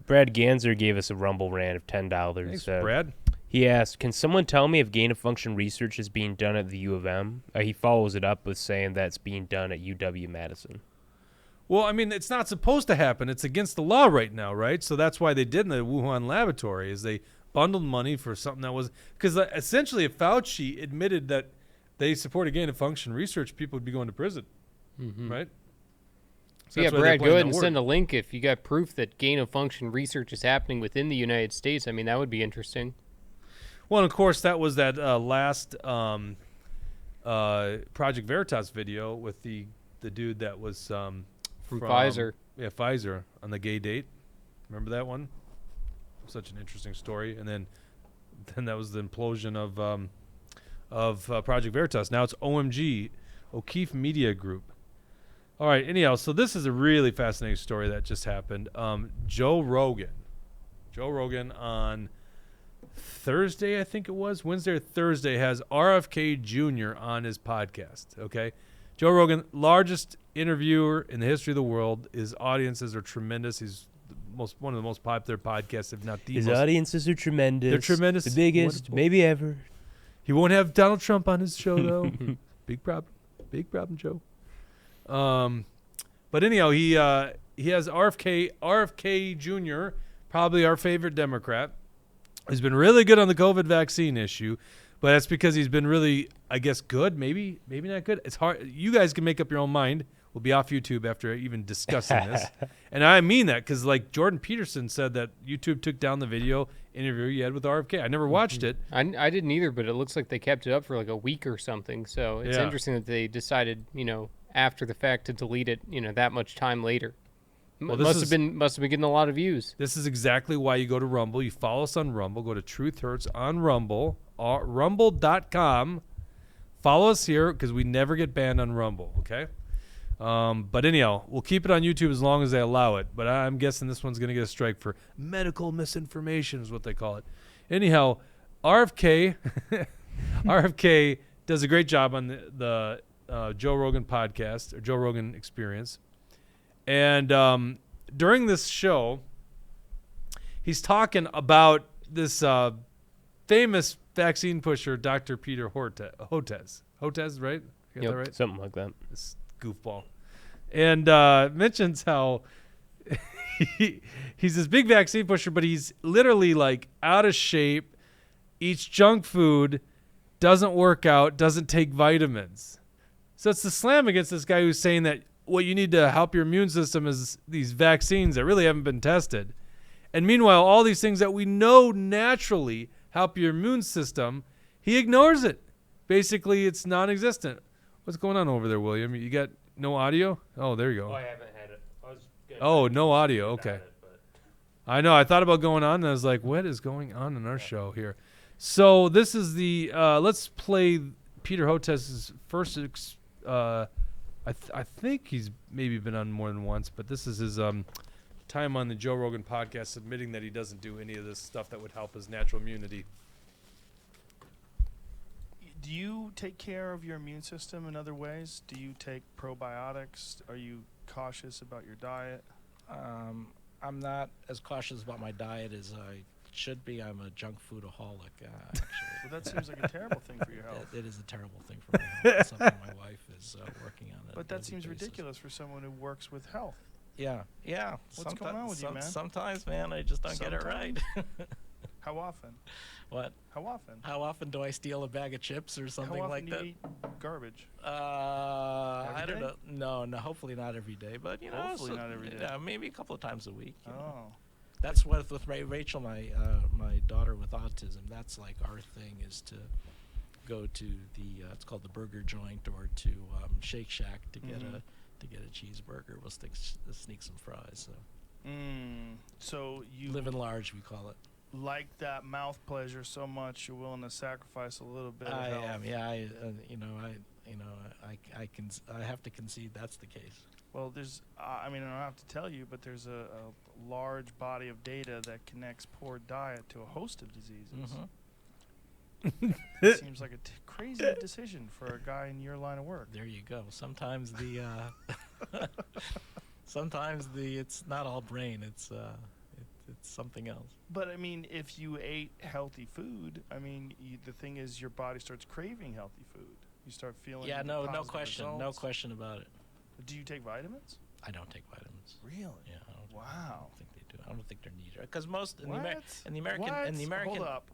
Brad Ganser gave us a Rumble rant of $10. Thanks, Brad. He asked, can someone tell me if gain-of-function research is being done at the U of M? He follows it up with saying that's being done at UW-Madison. Well, I mean, it's not supposed to happen. It's against the law right now, right? So that's why they did in the Wuhan laboratory is they bundled money for something that was – because essentially Fauci admitted that they supported gain-of-function research, people would be going to prison, right? So yeah, Brad, go ahead and send a link if you got proof that gain-of-function research is happening within the United States. I mean, that would be interesting. Well, and of course, that was that last Project Veritas video with the dude that was from Pfizer. Yeah, Pfizer on the gay date. Remember that one? Such an interesting story. And then that was the implosion of Project Veritas. Now it's OMG, O'Keefe Media Group. All right. Anyhow, so this is a really fascinating story that just happened. Joe Rogan on Thursday, I think it was, Wednesday or Thursday, has RFK Jr. on his podcast, okay? Joe Rogan, largest interviewer in the history of the world. His audiences are tremendous. He's one of the most popular podcasts, if not the most. His audiences are tremendous. They're tremendous. The biggest, maybe ever. He won't have Donald Trump on his show, though. Big problem, Joe. But anyhow, he has RFK Jr., probably our favorite Democrat. He's been really good on the COVID vaccine issue, but that's because he's been really, I guess, good. Maybe not good. It's hard. You guys can make up your own mind. We'll be off YouTube after even discussing this. And I mean that because, like, Jordan Peterson said that YouTube took down the video interview you had with RFK. I never watched it. I didn't either, but it looks like they kept it up for like a week or something. So it's interesting that they decided, after the fact to delete it, that much time later. Well, must have been getting a lot of views. This is exactly why you go to Rumble. You follow us on Rumble. Go to Truth Hurts on Rumble, rumble.com. Follow us here because we never get banned on Rumble, okay? But anyhow, we'll keep it on YouTube as long as they allow it. But I'm guessing this one's going to get a strike for medical misinformation is what they call it. Anyhow, RFK does a great job on the Joe Rogan podcast or Joe Rogan Experience. And during this show, he's talking about this famous vaccine pusher, Dr. Peter Hotez. Hotez, right? You got that right? Something like that. This goofball. And mentions how he's this big vaccine pusher, but he's literally like out of shape, eats junk food, doesn't work out, doesn't take vitamins. So it's the slam against this guy who's saying that what you need to help your immune system is these vaccines that really haven't been tested. And meanwhile, all these things that we know naturally help your immune system, he ignores it. Basically, it's non-existent. What's going on over there, William? You got no audio? Oh, there you go. Oh, I haven't had it. No audio. Okay. I know. I thought about going on, and I was like, what is going on in our show here? So this is the let's play Peter Hotez's first I think he's maybe been on more than once, but this is his time on the Joe Rogan podcast admitting that he doesn't do any of this stuff that would help his natural immunity. Do you take care of your immune system in other ways? Do you take probiotics? Are you cautious about your diet? I'm not as cautious about my diet as I should be. I'm a junk foodaholic, actually. Well, that seems like a terrible thing for your health. It is a terrible thing for my health. It's something my wife is working on. But that seems ridiculous for someone who works with health. Yeah. What's going on with you, man? Sometimes, man, I just don't get it right. How often? What? How often? How often do I steal a bag of chips or something like that? How often do you eat garbage? I don't know. No, hopefully not every day, but hopefully not every day. Yeah, maybe a couple of times a week. Oh. That's what with Rachel, my daughter with autism. That's like our thing is to go to the it's called the burger joint or to Shake Shack to get a cheeseburger. We'll sneak some fries. So you live in large, we call it. Like that mouth pleasure so much, you're willing to sacrifice a little bit. I of health. am. Yeah. I have to concede that's the case. Well, there's, I don't have to tell you, but there's a large body of data that connects poor diet to a host of diseases. It seems like a crazy decision for a guy in your line of work. There you go. Sometimes it's not all brain. It's something else. But if you ate healthy food, the thing is, your body starts craving healthy food. You start feeling. Yeah, no question, results. No question about it. Do you take vitamins? I don't take vitamins. Really? Yeah. Wow. I don't think they do. I don't think they're needed because most in the American.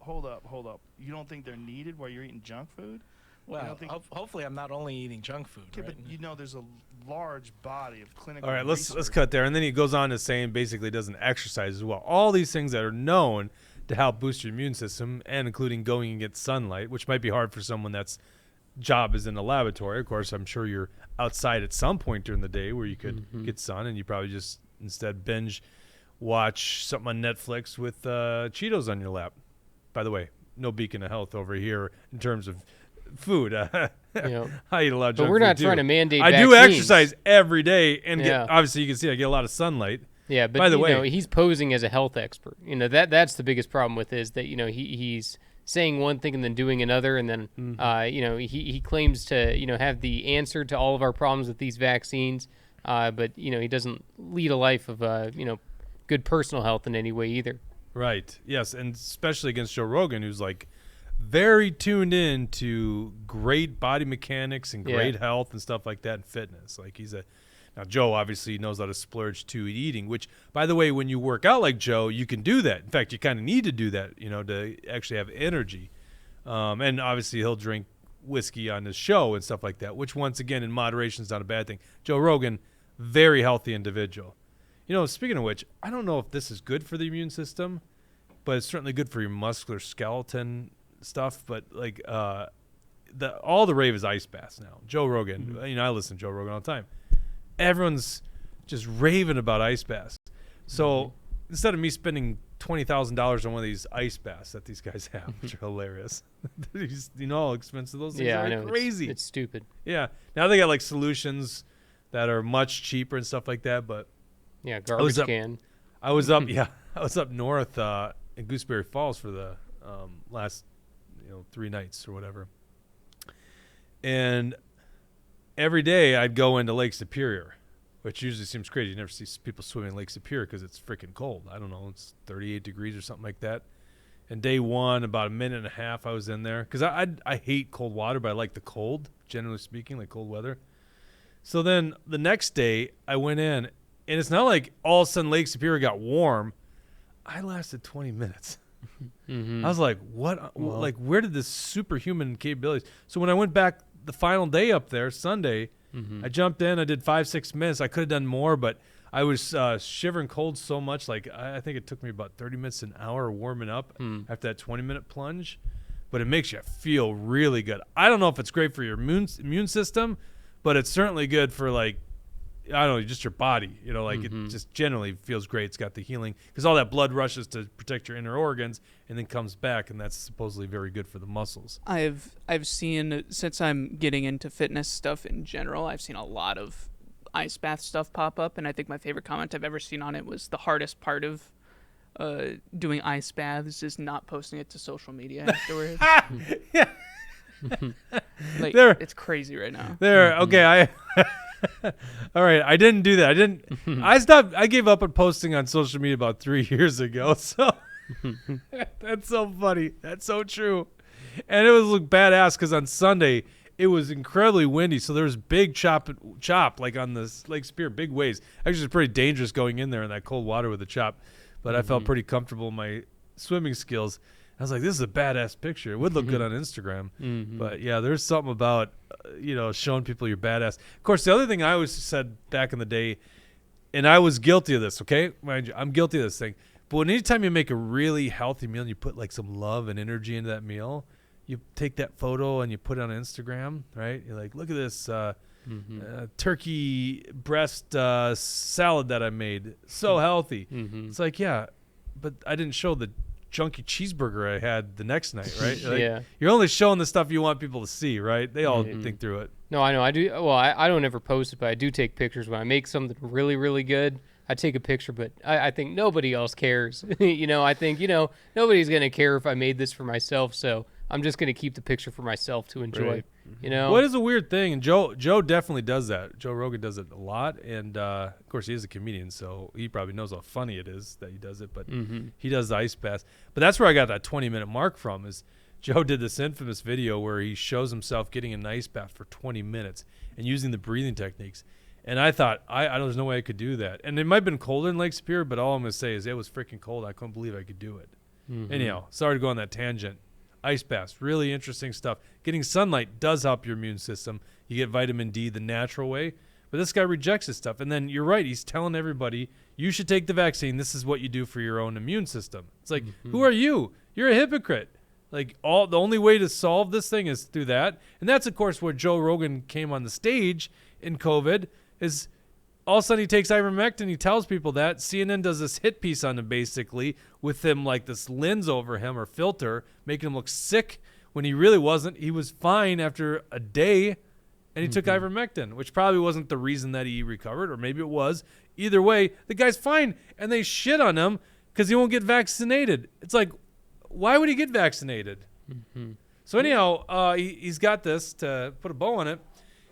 Hold up. You don't think they're needed while you're eating junk food? Well, hopefully I'm not only eating junk food. Okay, right? but there's a large body of clinical. All right, let's cut there, and then he goes on to saying basically doesn't exercise as well. All these things that are known to help boost your immune system, and including going and get sunlight, which might be hard for someone that's job is in the laboratory. Of course, I'm sure you're outside at some point during the day where you could get sun, and you probably just instead binge watch something on Netflix with Cheetos on your lap. By the way, no beacon of health over here in terms of food. I eat a lot of junk food, but we're not trying to mandate I vaccines. do exercise every day, and obviously you can see I get a lot of sunlight. Yeah, but by the way, he's posing as a health expert. That's the biggest problem with is that he's saying one thing and then doing another, and then he claims to have the answer to all of our problems with these vaccines, but he doesn't lead a life of good personal health in any way either. Right. Yes, and especially against Joe Rogan, who's like very tuned in to great body mechanics and great health and stuff like that and fitness. Like now Joe obviously knows how to splurge to eating, which, by the way, when you work out like Joe, you can do that. In fact, you kind of need to do that, to actually have energy. And obviously he'll drink whiskey on his show and stuff like that, which once again in moderation is not a bad thing. Joe Rogan, very healthy individual. Speaking of which, I don't know if this is good for the immune system, but it's certainly good for your muscular skeleton stuff. But like all the rave is ice baths now. Joe Rogan, I listen to Joe Rogan all the time. Everyone's just raving about ice baths. So instead of me spending $20,000 on one of these ice baths that these guys have, which are hilarious, how expensive those things are. I know, crazy. It's stupid. Yeah. Now they got like solutions that are much cheaper and stuff like that, but garbage can. I was up north in Gooseberry Falls for the last 3 nights or whatever. And every day I'd go into Lake Superior, which usually seems crazy. You never see people swimming in Lake Superior because it's freaking cold. I don't know, it's 38 degrees or something like that. And day one, about a minute and a half I was in there because I hate cold water, but I like the cold, generally speaking, like cold weather. So then the next day I went in, and it's not like all of a sudden Lake Superior got warm. I lasted 20 minutes. I was like, what? Wow. Like, where did this superhuman capabilities? So when I went back the final day up there, Sunday, I jumped in. I did 5-6 minutes. I could have done more, but I was shivering cold so much. Like, I think it took me about 30 minutes to an hour warming up after that 20-minute plunge. But it makes you feel really good. I don't know if it's great for your immune system, but it's certainly good for, like, I don't know, just your body. It just generally feels great. It's got the healing because all that blood rushes to protect your inner organs and then comes back, and that's supposedly very good for the muscles. I've seen, since I'm getting into fitness stuff in general, I've seen a lot of ice bath stuff pop up, and I think my favorite comment I've ever seen on it was the hardest part of doing ice baths is not posting it to social media afterwards. Yeah. Like, it's crazy right now. Okay, all right, I didn't do that. I gave up on posting on social media about 3 years ago. So that's so funny. That's so true. And it was badass because on Sunday it was incredibly windy. So there was big chop like on this Lake Superior, big waves. Actually, it's pretty dangerous going in there in that cold water with a chop. But I felt pretty comfortable in my swimming skills. I was like, this is a badass picture. It would look good on Instagram. But yeah, there's something about, showing people you're badass. Of course, the other thing I always said back in the day, and I was guilty of this, okay? Mind you, I'm guilty of this thing. But anytime you make a really healthy meal and you put like some love and energy into that meal, you take that photo and you put it on Instagram, right? You're like, look at this turkey breast salad that I made. So healthy. It's like, yeah, but I didn't show the junky cheeseburger I had the next night, right? Like, you're only showing the stuff you want people to see, right? They all think through it. No, I know. I do. Well, I don't ever post it, but I do take pictures when I make something really, really good. I take a picture, but I think nobody else cares. I think, nobody's going to care if I made this for myself. So I'm just going to keep the picture for myself to enjoy, What is a weird thing? And Joe definitely does that. Joe Rogan does it a lot. And, of course, he is a comedian, so he probably knows how funny it is that he does it. But he does the ice baths. But that's where I got that 20-minute mark from is Joe did this infamous video where he shows himself getting an ice bath for 20 minutes and using the breathing techniques. And I thought, there's no way I could do that. And it might have been colder in Lake Superior, but all I'm going to say is it was freaking cold. I couldn't believe I could do it. Anyhow, sorry to go on that tangent. Ice baths, really interesting stuff. Getting sunlight does help your immune system. You get vitamin D the natural way. But this guy rejects this stuff. And then you're right. He's telling everybody, you should take the vaccine. This is what you do for your own immune system. It's like, who are you? You're a hypocrite. Like, the only way to solve this thing is through that. And that's, of course, where Joe Rogan came on the stage in COVID, is all of a sudden he takes ivermectin. He tells people that. CNN does this hit piece on him, basically, with him like this lens over him or filter, making him look sick when he really wasn't. He was fine after a day, and he took ivermectin, which probably wasn't the reason that he recovered, or maybe it was. Either way, the guy's fine, and they shit on him because he won't get vaccinated. It's like, why would he get vaccinated? So anyhow, he's got this, to put a bow on it.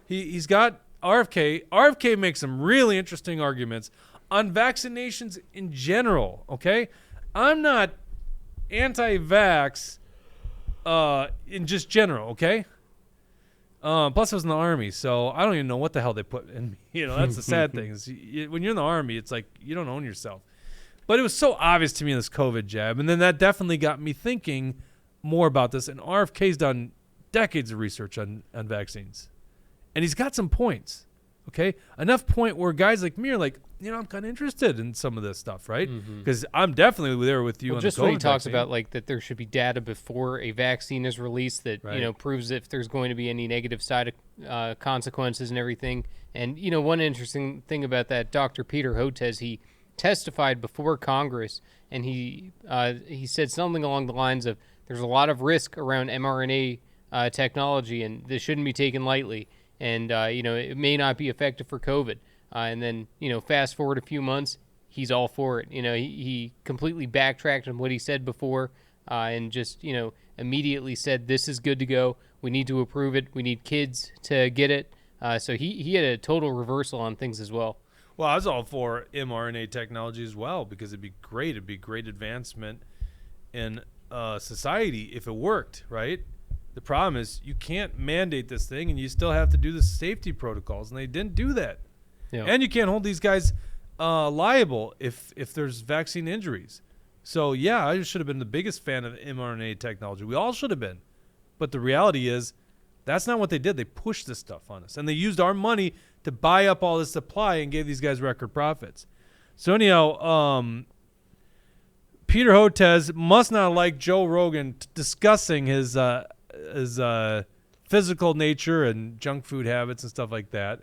He's got RFK. RFK makes some really interesting arguments on vaccinations in general, okay? I'm not anti-vax in just general, okay? Plus I was in the Army, so I don't even know what the hell they put in me. You know, that's the sad thing. Is when you're in the Army, it's like you don't own yourself. But it was so obvious to me in this COVID jab, and then that definitely got me thinking more about this. And RFK's done decades of research on vaccines. And he's got some points, okay? Enough point where guys like me are like, you know, I'm kind of interested in some of this stuff, right? Because I'm definitely there with you on just the COVID when he talks vaccine. about, like, that there should be data before a vaccine is released that, you know, proves if there's going to be any negative side consequences and everything. And, you know, one interesting thing about that, Dr. Peter Hotez, he testified before Congress, and he said something along the lines of, there's a lot of risk around mRNA technology, and this shouldn't be taken lightly. And, you know, it may not be effective for COVID. And then, you know, fast forward a few months, he's all for it. You know, he completely backtracked on what he said before and just, you know, immediately said, this is good to go. We need to approve it. We need kids to get it. So he had a total reversal on things as well. Well, I was all for mRNA technology as well, because it'd be great. It'd be great advancement in society if it worked, right? The problem is you can't mandate this thing, and you still have to do the safety protocols, and they didn't do that. Yeah. And you can't hold these guys liable if there's vaccine injuries. So, yeah, I should have been the biggest fan of mRNA technology. We all should have been. But the reality is that's not what they did. They pushed this stuff on us, and they used our money to buy up all this supply and gave these guys record profits. So, anyhow, Peter Hotez must not like Joe Rogan discussing his physical nature and junk food habits and stuff like that,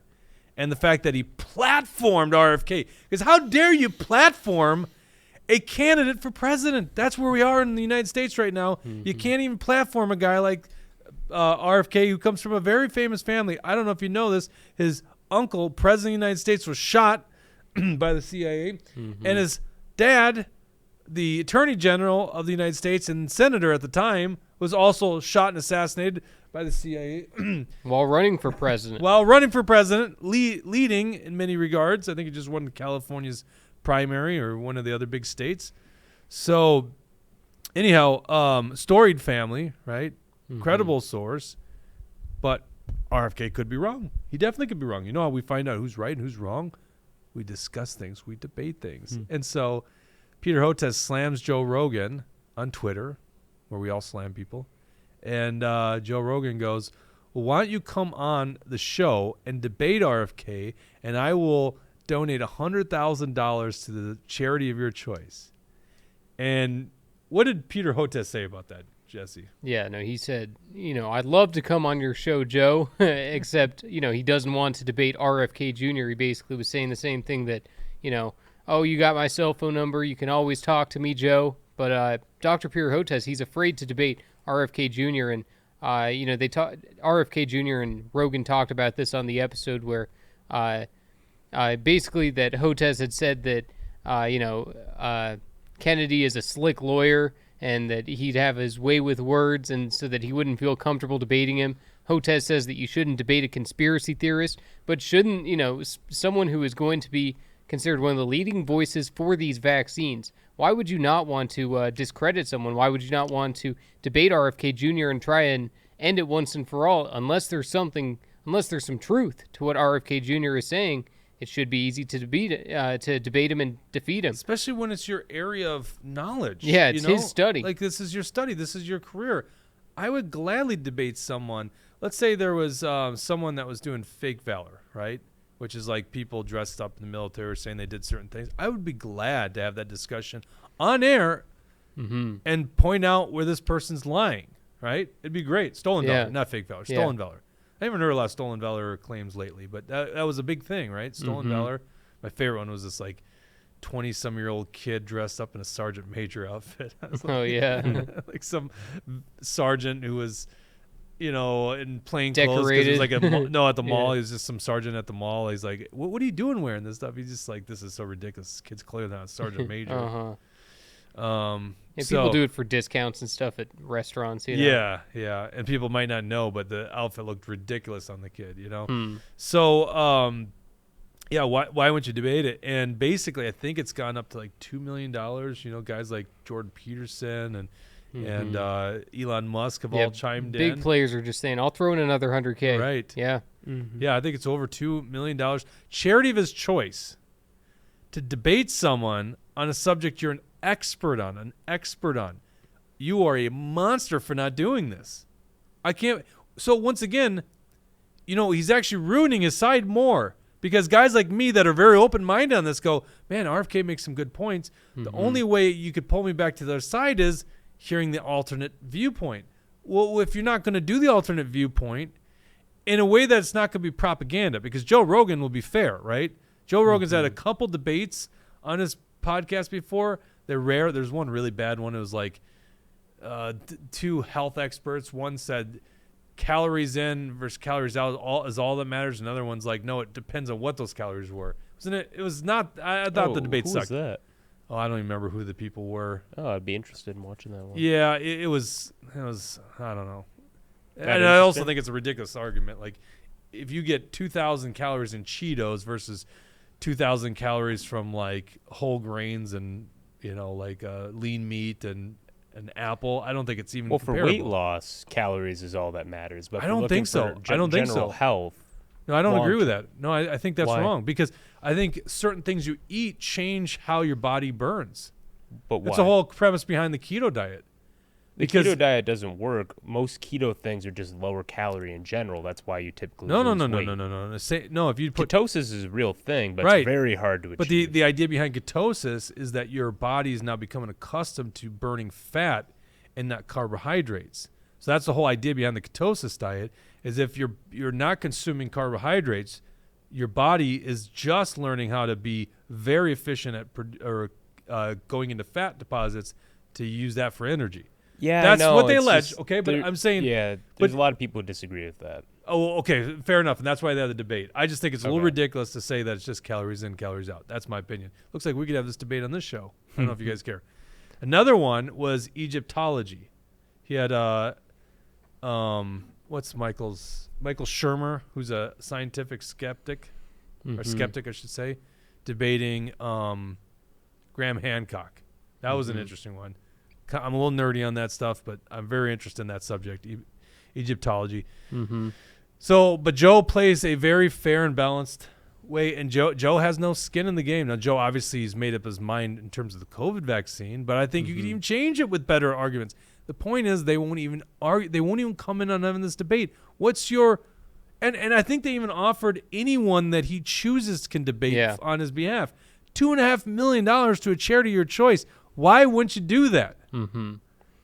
and the fact that he platformed RFK. Because how dare you platform a candidate for president? That's where we are in the United States right now. You can't even platform a guy like RFK, who comes from a very famous family. I don't know if you know this. His uncle, president of the United States, was shot by the CIA, and his dad, the attorney general of the United States and senator at the time, was also shot and assassinated by the CIA. While running for president. Leading in many regards. I think he just won California's primary or one of the other big states. So, anyhow, storied family, right? Credible source. But RFK could be wrong. He definitely could be wrong. You know how we find out who's right and who's wrong? We discuss things. We debate things. And so Peter Hotez slams Joe Rogan on Twitter, where we all slam people. And Joe Rogan goes, well, why don't you come on the show and debate RFK, and I will donate $100,000 to the charity of your choice. And what did Peter Hotez say about that, Jesse? Yeah, no, he said, you know, I'd love to come on your show, Joe, except, you know, he doesn't want to debate RFK Jr. He basically was saying the same thing that, you know, oh, you got my cell phone number. You can always talk to me, Joe. But Dr. Peter Hotez, he's afraid to debate RFK Jr. And, you know, RFK Jr. and Rogan talked about this on the episode where basically that Hotez had said that, you know, Kennedy is a slick lawyer and that he'd have his way with words and so that he wouldn't feel comfortable debating him. Hotez says that you shouldn't debate a conspiracy theorist, but shouldn't, you know, someone who is going to be considered one of the leading voices for these vaccines. Why would you not want to discredit someone? Why would you not want to debate RFK Jr. and try and end it once and for all? Unless there's some truth to what RFK Jr. is saying, it should be easy to debate him and defeat him. Especially when it's your area of knowledge. Yeah, it's his study. Like, this is your study. This is your career. I would gladly debate someone. Let's say there was someone that was doing fake valor, right? Which is like people dressed up in the military saying they did certain things. I would be glad to have that discussion on air and point out where this person's lying, right? It'd be great. Stolen valor, not fake valor. Stolen valor. I haven't heard a lot of stolen valor claims lately, but that was a big thing, right? Stolen valor. My favorite one was this like 20-some-year-old kid dressed up in a sergeant major outfit. Like some sergeant who was, in plain clothes. It was like at the mall. He was just some sergeant at the mall. He's like, what are you doing wearing this stuff? He's just like, this is so ridiculous. This kid's clearly not a sergeant major. People do it for discounts and stuff at restaurants. Yeah, and people might not know, but the outfit looked ridiculous on the kid. So, why wouldn't you debate it? And basically, I think it's gone up to like $2 million. Guys like Jordan Peterson and Elon Musk have all chimed in. Big players are just saying, I'll throw in another $100K. Right. Yeah. Yeah, I think it's over $2 million. Charity of his choice to debate someone on a subject you're an expert on. You are a monster for not doing this. I can't. So once again, he's actually ruining his side more because guys like me that are very open-minded on this go, man, RFK makes some good points. The only way you could pull me back to the other side is hearing the alternate viewpoint. Well, if you're not going to do the alternate viewpoint in a way that's not going to be propaganda, because Joe Rogan will be fair, right? Joe Rogan's had a couple debates on his podcast before. They're rare. There's one really bad one. It was like two health experts. One said calories in versus calories out is all that matters. Another one's like, no, it depends on what those calories were. Wasn't it? It was not. I thought the debate sucked. Who was that? Oh, I don't even remember who the people were. Oh, I'd be interested in watching that one. Yeah, it was. I don't know. And I also think it's a ridiculous argument. Like, if you get 2,000 calories in Cheetos versus 2,000 calories from like whole grains and lean meat and an apple, I don't think it's even comparable. For weight loss, calories is all that matters. But I don't think so. I don't think so. General health. No, I don't agree with that. No, I think that's wrong because I think certain things you eat change how your body burns. But why? That's the whole premise behind the keto diet. The keto diet doesn't work. Most keto things are just lower calorie in general. That's why you typically lose weight. No. If you put ketosis is a real thing, but it's very hard to achieve. But the idea behind ketosis is that your body is now becoming accustomed to burning fat and not carbohydrates. So that's the whole idea behind the ketosis diet. Is if you're not consuming carbohydrates, your body is just learning how to be very efficient at going into fat deposits to use that for energy. Yeah, that's what they allege. Okay, but I'm saying, there's a lot of people who disagree with that. Oh, okay, fair enough, and that's why they had the debate. I just think it's a little ridiculous to say that it's just calories in, calories out. That's my opinion. Looks like we could have this debate on this show. I don't know if you guys care. Another one was Egyptology. He had what's Michael Shermer, who's a scientific skeptic, or skeptic, I should say, debating Graham Hancock. That was an interesting one. I'm a little nerdy on that stuff, but I'm very interested in that subject, Egyptology. So, but Joe plays a very fair and balanced way, and Joe has no skin in the game. Now, Joe obviously has made up his mind in terms of the COVID vaccine, but I think you could even change it with better arguments. The point is they won't even argue. They won't even come in on having this debate. What's your and I think they even offered anyone that he chooses can debate on his behalf $2.5 million to a charity of your choice. Why wouldn't you do that?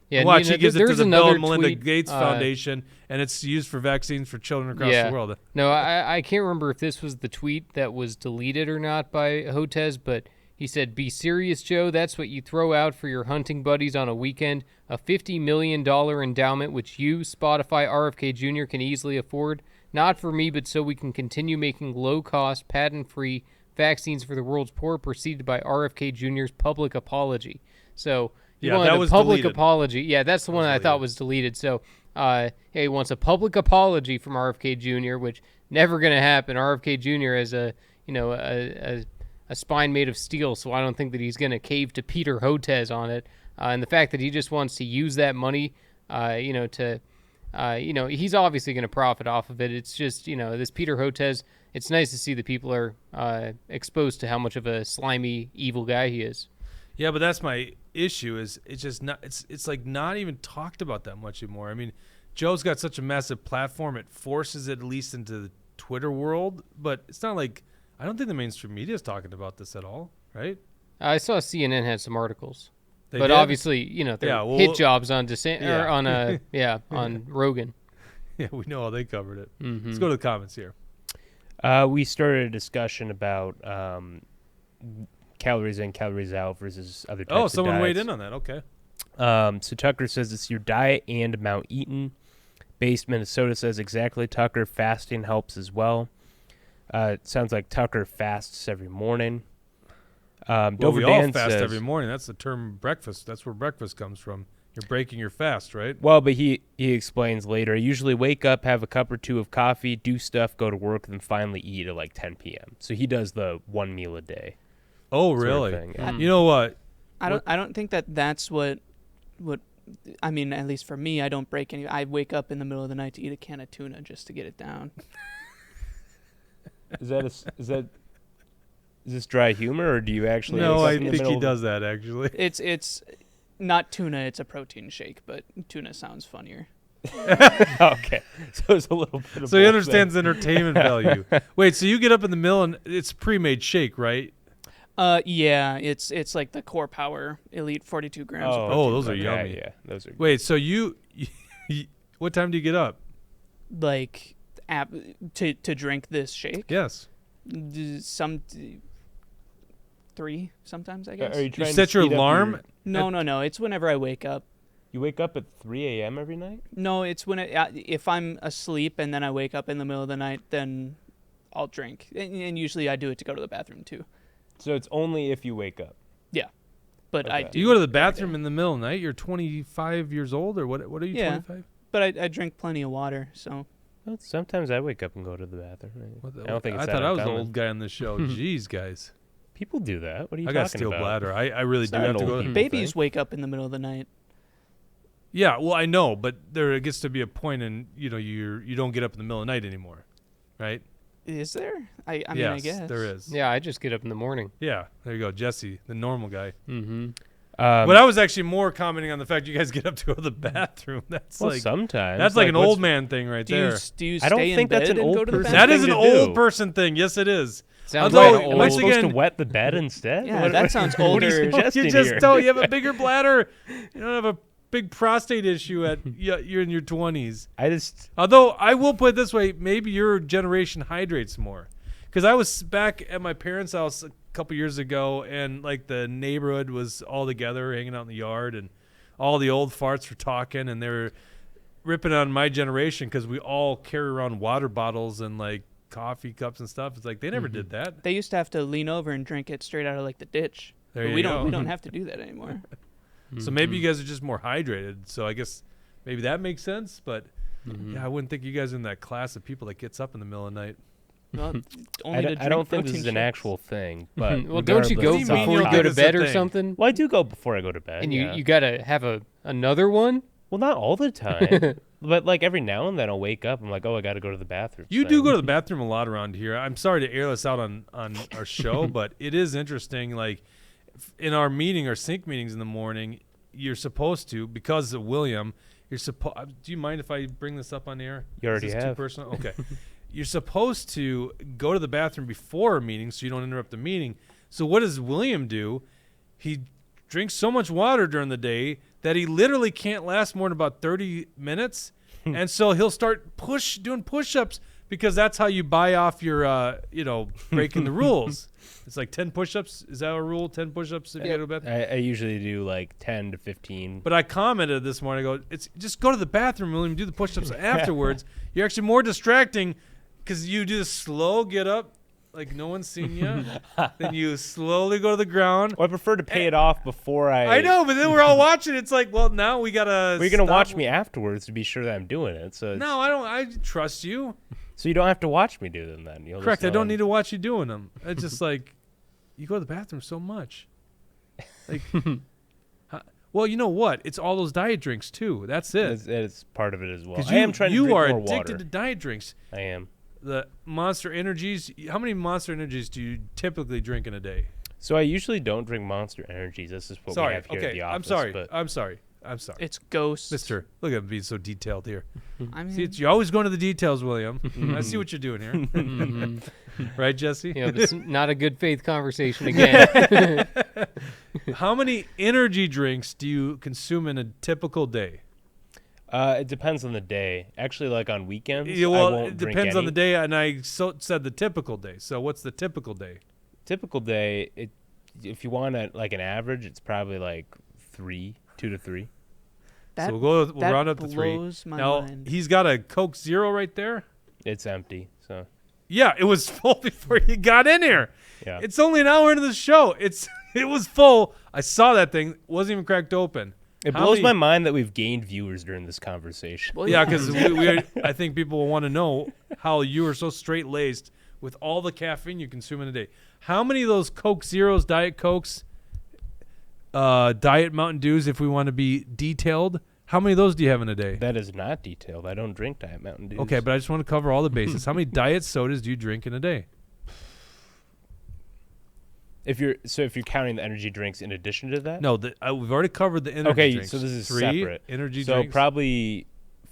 Yeah, watch, he gives it to the Bill and Melinda tweet, Gates Foundation, and it's used for vaccines for children across the world. No, I can't remember if this was the tweet that was deleted or not by Hotez, but he said, "Be serious, Joe. That's what you throw out for your hunting buddies on a weekend. A $50 million endowment, which you, Spotify, RFK Jr. can easily afford. Not for me, but so we can continue making low-cost, patent-free vaccines for the world's poor, preceded by RFK Jr.'s public apology." So he wanted a public apology. Yeah, that's the one that I thought was deleted. So he wants a public apology from RFK Jr., which never going to happen. RFK Jr. has a spine made of steel, so I don't think that he's going to cave to Peter Hotez on it. And the fact that he just wants to use that money, he's obviously going to profit off of it. It's just, this Peter Hotez, it's nice to see that people are exposed to how much of a slimy, evil guy he is. Yeah, but that's my issue is it's just not. It's like not even talked about that much anymore. I mean, Joe's got such a massive platform; it forces it at least into the Twitter world. But it's not like I don't think the mainstream media is talking about this at all, right? I saw CNN had some articles, They but did? obviously, they're hit jobs on or on on Rogan. Yeah, we know how they covered it. Mm-hmm. Let's go to the comments here. We started a discussion about calories in, calories out versus other types of someone diets. weighed in on that. Okay. So Tucker says it's your diet and amount eaten. Based Minnesota says exactly, Tucker. Fasting helps as well. It sounds like Tucker fasts every morning. We all fast every morning. That's the term breakfast. That's where breakfast comes from. You're breaking your fast, right? Well, but he explains later, I usually wake up, have a cup or two of coffee, do stuff, go to work, then finally eat at like 10 p.m. So he does the one meal a day. Oh, really? Sort of thing, yeah. You know what? I don't think that's what I mean, at least for me, I don't break any. I wake up in the middle of the night to eat a can of tuna just to get it down. Is this dry humor, or do you actually? No, I think he does that actually. It's not tuna. It's a protein shake, but tuna sounds funnier. Okay, so it's a little bit of So he both understands then. entertainment value. Wait, so you get up in the middle and it's pre-made shake, right? Yeah, it's like the Core Power Elite 42 grams. of protein. Oh, those are yummy. Yeah, those are. Wait, so you what time do you get up? Like to drink this shake. Yes. Some 3 sometimes, I guess. Are you You trying set to your speed up alarm? No. It's whenever I wake up. You wake up at 3 a.m. every night? No, it's when if I'm asleep and then I wake up in the middle of the night, then I'll drink. And usually I do it to go to the bathroom too. So it's only if you wake up. Yeah, but I Okay. do. You go to the bathroom in the middle of the night? You're 25 years old, or what are you, Yeah. 25? But I drink plenty of water, so. Well, sometimes I wake up and go to the bathroom. I don't think it's I that thought I was the uncommon. old guy on this show. Jeez, guys. People do that. What are you I talking got steel about? bladder. I really It's do not have an to old go. people Babies thing. wake up in the middle of the night. Yeah, well, I know, but there gets to be a point in, you don't get up in the middle of the night anymore, right? Is there? I mean, yes, I guess. there is. Yeah, I just get up in the morning. Yeah, there you go. Jesse, the normal guy. Mm-hmm. But I was actually more commenting on the fact you guys get up to go to the bathroom. That's Well, like sometimes. That's like an what's- old man thing right there. Do you I don't stay in think that's bed an and old go to the person That bathroom? is an thing to old do. person thing. Yes, it is. Sounds Although, like an Am old. I once supposed to again- wet the bed instead? Yeah, that sounds What are you older. suggesting You just here? don't. You have a bigger bladder. You don't have a big prostate issue you're in your 20s. I just Although I will put it this way, maybe your generation hydrates more. Because I was back at my parents' house a couple years ago, and like the neighborhood was all together, hanging out in the yard, and all the old farts were talking, and they were ripping on my generation because we all carry around water bottles and like coffee cups and stuff. It's like they never did that. They used to have to lean over and drink it straight out of like the ditch. There But you we go. don't have to do that anymore. So maybe you guys are just more hydrated. So I guess maybe that makes sense. But yeah, I wouldn't think you guys are in that class of people that gets up in the middle of the night. Well, I only to don't, I don't drink think this protein is an shakes. actual thing. But Well, don't you go regardless, it's mean before you you don't go think to it's a bed or thing? something? Well, I do go before I go to bed. And yeah. you gotta have another one? Well, not all the time, but like every now and then I'll wake up. I'm like, oh, I got to go to the bathroom. You do go to the bathroom a lot around here. I'm sorry to air this out on our show, but it is interesting. Like in our meeting, our sync meetings in the morning, you're supposed to, because of William, you're supposed. Do you mind if I bring this up on air? You already Is this too have. personal? Okay. You're supposed to go to the bathroom before a meeting so you don't interrupt the meeting. So what does William do? He drinks so much water during the day that he literally can't last more than about 30 minutes. And so he'll start doing push-ups because that's how you buy off your, breaking the rules. It's like 10 push-ups. Is that a rule? 10 push-ups if you go to the bathroom? I usually do like 10 to 15. But I commented this morning, I go, it's just go to the bathroom, William, do the push-ups afterwards. You're actually more distracting because you do the slow get up, like no one's seen you. Then you slowly go to the ground. Well, I prefer to pay it off before I know, but then we're all watching. It's like, well, now we got to Well, you're going to watch me afterwards to be sure that I'm doing it. So No, I don't. I trust you. So you don't have to watch me do them then. You'll Correct. just I don't know need to watch you doing them. It's just like, you go to the bathroom so much. Like, well, you know what? It's all those diet drinks, too. That's it. It's part of it as well. Because I am trying to you drink are more addicted water. to diet drinks. I am. The Monster Energies. How many Monster Energies do you typically drink in a day? So I usually don't drink Monster Energies. This is what we have here at the office. I'm sorry. It's Ghost. Mister, look at him being so detailed here. I mean, See, you're always going to the details, William. I see what you're doing here. Right, Jesse? Yeah, but it's not a good faith conversation again. How many energy drinks do you consume in a typical day? It depends on the day. Actually, like on weekends, Yeah, well, I won't it drink depends on any. the day, and I said the typical day. So what's the typical day? Typical day, if you want like an average, it's probably like 2 to 3. So we'll round up to 3. blows my Now, mind. he's got a Coke Zero right there. It's empty, so. Yeah, it was full before you got in here. Yeah. It's only an hour into the show. It was full. I saw that thing. It wasn't even cracked open. It blows my mind that we've gained viewers during this conversation. Well, Yeah, because I think people will want to know how you are so straight-laced with all the caffeine you consume in a day. How many of those Coke Zeros, Diet Cokes, Diet Mountain Dews, if we want to be detailed, how many of those do you have in a day? That is not detailed. I don't drink Diet Mountain Dews. Okay, but I just want to cover all the bases. How many diet sodas do you drink in a day? If you're counting the energy drinks in addition to that? No, we've already covered the energy drinks. So this is 3 separate. energy so drinks. probably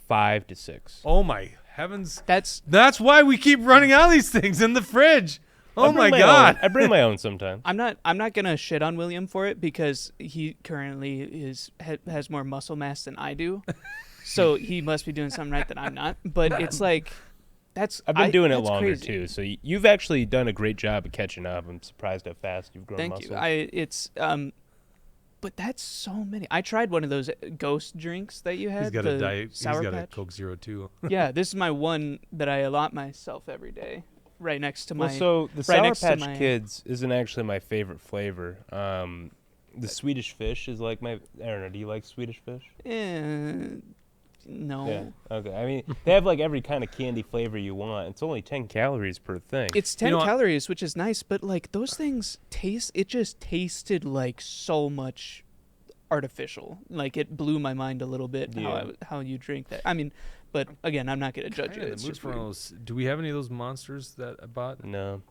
5 to 6. Oh my heavens! That's why we keep running out of these things in the fridge. Oh my God! I bring my own sometimes. I'm not gonna shit on William for it because he currently has more muscle mass than I do, so he must be doing something right that I'm not. But it's like I've been doing it that's longer crazy. too. So you've actually done a great job of catching up. I'm surprised how fast you've grown Thank muscle. you. But that's so many. I tried one of those Ghost drinks that you had. He's got the a diet. He's Sour got a Patch. Coke Zero too. Yeah, this is my one that I allot myself every day, right next to my. Well, so the right Sour next to Patch my- Kids isn't actually my favorite flavor. The Swedish Fish is like my. I don't know. Do you like Swedish Fish? No. Yeah. Okay. I mean, they have like every kind of candy flavor you want. It's only 10 calories per thing. It's 10 calories, which is nice, but like those things it just tasted like so much artificial. Like it blew my mind a little bit how you drink that. I mean, but again, I'm not going to judge you. In It's the mood just for weird. those. Do we have any of those monsters that I bought? No.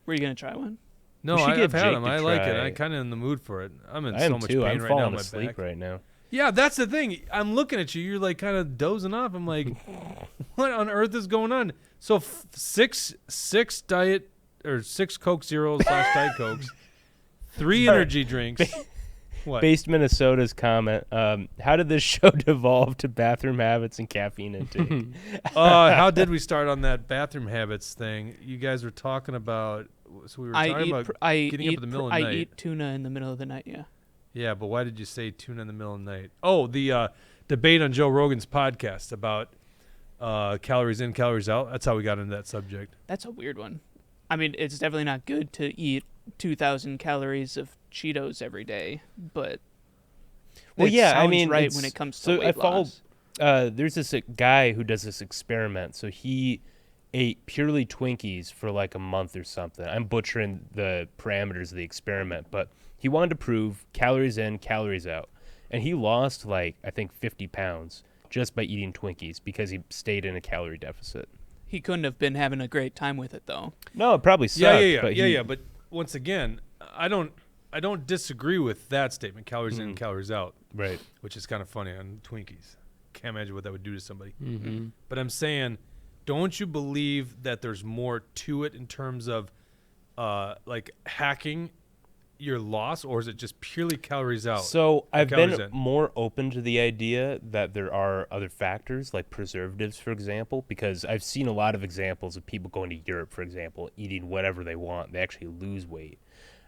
Were you going to try one? No, We should I've get had Jake them. to I like it. try. I'm kind of in the mood for it. I'm in I so am much too. pain I'm right now. falling in my asleep back. right now. Yeah, that's the thing. I'm looking at you. You're like kind of dozing off. I'm like, what on earth is going on? So six diet or 6 Coke Zeros / Diet Cokes, 3 energy drinks. What? Based Minnesota's comment. How did this show devolve to bathroom habits and caffeine intake? How did we start on that bathroom habits thing? You guys were talking about. So we were talking about getting up in the middle of the night. I eat tuna in the middle of the night, yeah. Yeah, but why did you say tuna in the middle of the night? Oh, the debate on Joe Rogan's podcast about calories in, calories out. That's how we got into that subject. That's a weird one. I mean, it's definitely not good to eat 2,000 calories of Cheetos every day, but Well, it yeah, I sounds mean, right it's- when it comes to so weight I followed. loss. There's this guy who does this experiment. So he ate purely Twinkies for like a month or something. I'm butchering the parameters of the experiment, but he wanted to prove calories in, calories out, and he lost like I think 50 pounds just by eating Twinkies because he stayed in a calorie deficit. He couldn't have been having a great time with it, though. No, it probably sucked. Yeah. But once again, I don't disagree with that statement. Calories in, calories out. Right. Which is kind of funny on Twinkies. Can't imagine what that would do to somebody. Mm-hmm. But I'm saying, don't you believe that there's more to it in terms of like hacking your loss, or is it just purely calories out? So I've calories been in? more open to the idea that there are other factors, like preservatives, for example, because I've seen a lot of examples of people going to Europe, for example, eating whatever they want. They actually lose weight.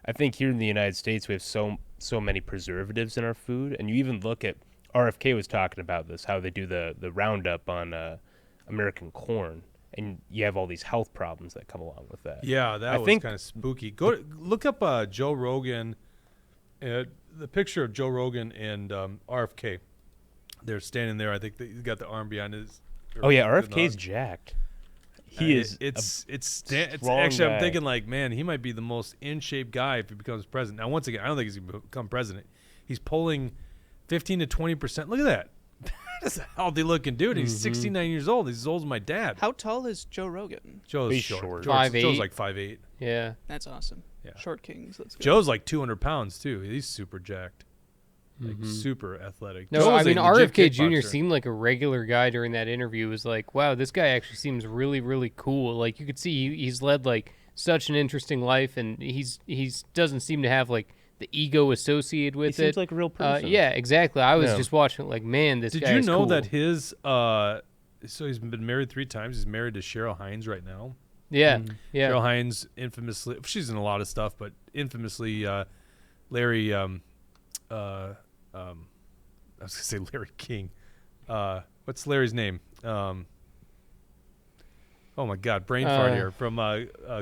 I think here in the United States we have so many preservatives in our food, and you even look at RFK was talking about this, how they do the Roundup on American corn, and you have all these health problems that come along with that. Yeah, that was kind of spooky. Look up Joe Rogan, the picture of Joe Rogan and RFK. They're standing there. I think he's got the arm behind his. Oh yeah, RFK's jacked. He is. It's strong actually. guy. I'm thinking like, man, he might be the most in shape guy if he becomes president. Now, once again, I don't think he's going to become president. He's pulling 15 to 20%. Look at that. that's a healthy looking dude. He's 69 years old. He's as old as my dad. How tall is Joe Rogan? Joe's He's short. short. Joe's like 5'8". Yeah. That's awesome. Yeah. Short kings. Let's go. Joe's like 200 pounds too. He's super jacked, like super athletic. No, Joe's I mean a legit RFK Jr. kickboxer. seemed like a regular guy during that interview. It was like, wow, this guy actually seems really, really cool. Like you could see he's led like such an interesting life, and he's doesn't seem to have like the ego associated with it. He seems like a real person. Yeah, exactly. I was just watching it like, man, this guy Did you is know cool. that his so he's been married 3 times. He's married to Cheryl Hines right now. Yeah, yeah. Cheryl Hines infamously, she's in a lot of stuff, but infamously Larry I was gonna say Larry King. What's Larry's name? Oh my God, brain fart here from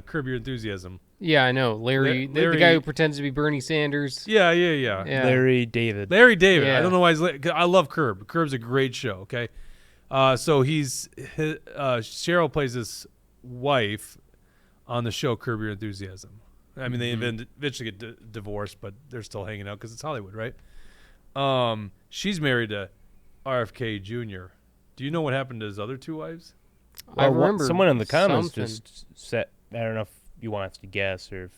Curb Your Enthusiasm. Yeah, I know. Larry, the guy who pretends to be Bernie Sanders. Yeah. Larry David. Larry David. Yeah. I don't know why he's. 'Cause I love Curb. Curb's a great show. Okay, so Cheryl plays this wife on the show Curb Your Enthusiasm. I mean, they eventually get divorced, but they're still hanging out because it's Hollywood, right? She's married to RFK Jr. Do you know what happened to his other 2 wives? I remember someone in the comments something. just said, I don't know if you want us to guess or if.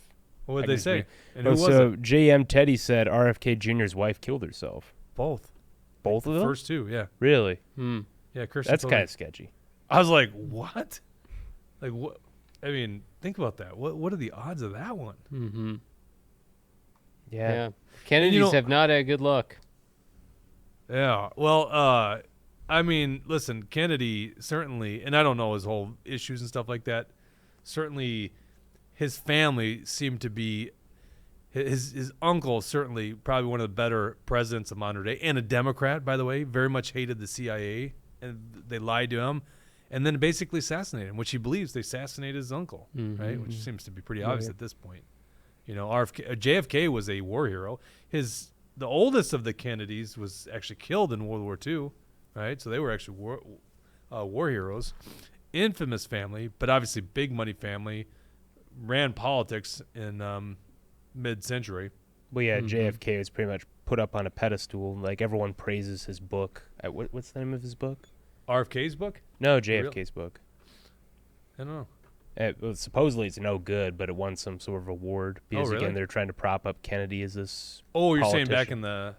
What did I they can say? read. And who was so it? JM Teddy said RFK Jr.'s wife killed herself. Both. Both of them? First 2, yeah. Really? Yeah, Kirsten. That's told me. kind of sketchy. I was like, what? Like what? I mean, think about that. What are the odds of that one? Mm-hmm. Yeah. Kennedys have not had good luck. Yeah. Well, I mean, listen, Kennedy certainly, and I don't know his whole issues and stuff like that. Certainly, his family seemed to be his uncle. Certainly, probably one of the better presidents of modern day, and a Democrat, by the way. Very much hated the CIA, and they lied to him, and then basically assassinated him, which he believes they assassinated his uncle, right? Which seems to be pretty obvious at this point. You know, JFK was a war hero. The oldest of the Kennedys was actually killed in World War II, right? So they were actually war heroes. Infamous family, but obviously big money family. Ran politics in mid-century. Well, yeah, JFK was pretty much put up on a pedestal. Like, everyone praises his book. What's the name of his book? RFK's book? No, JFK's book. I don't know. Well, supposedly it's no good, but it won some sort of award because really? again they're trying to prop up Kennedy as this. Oh, you're politician. saying back in the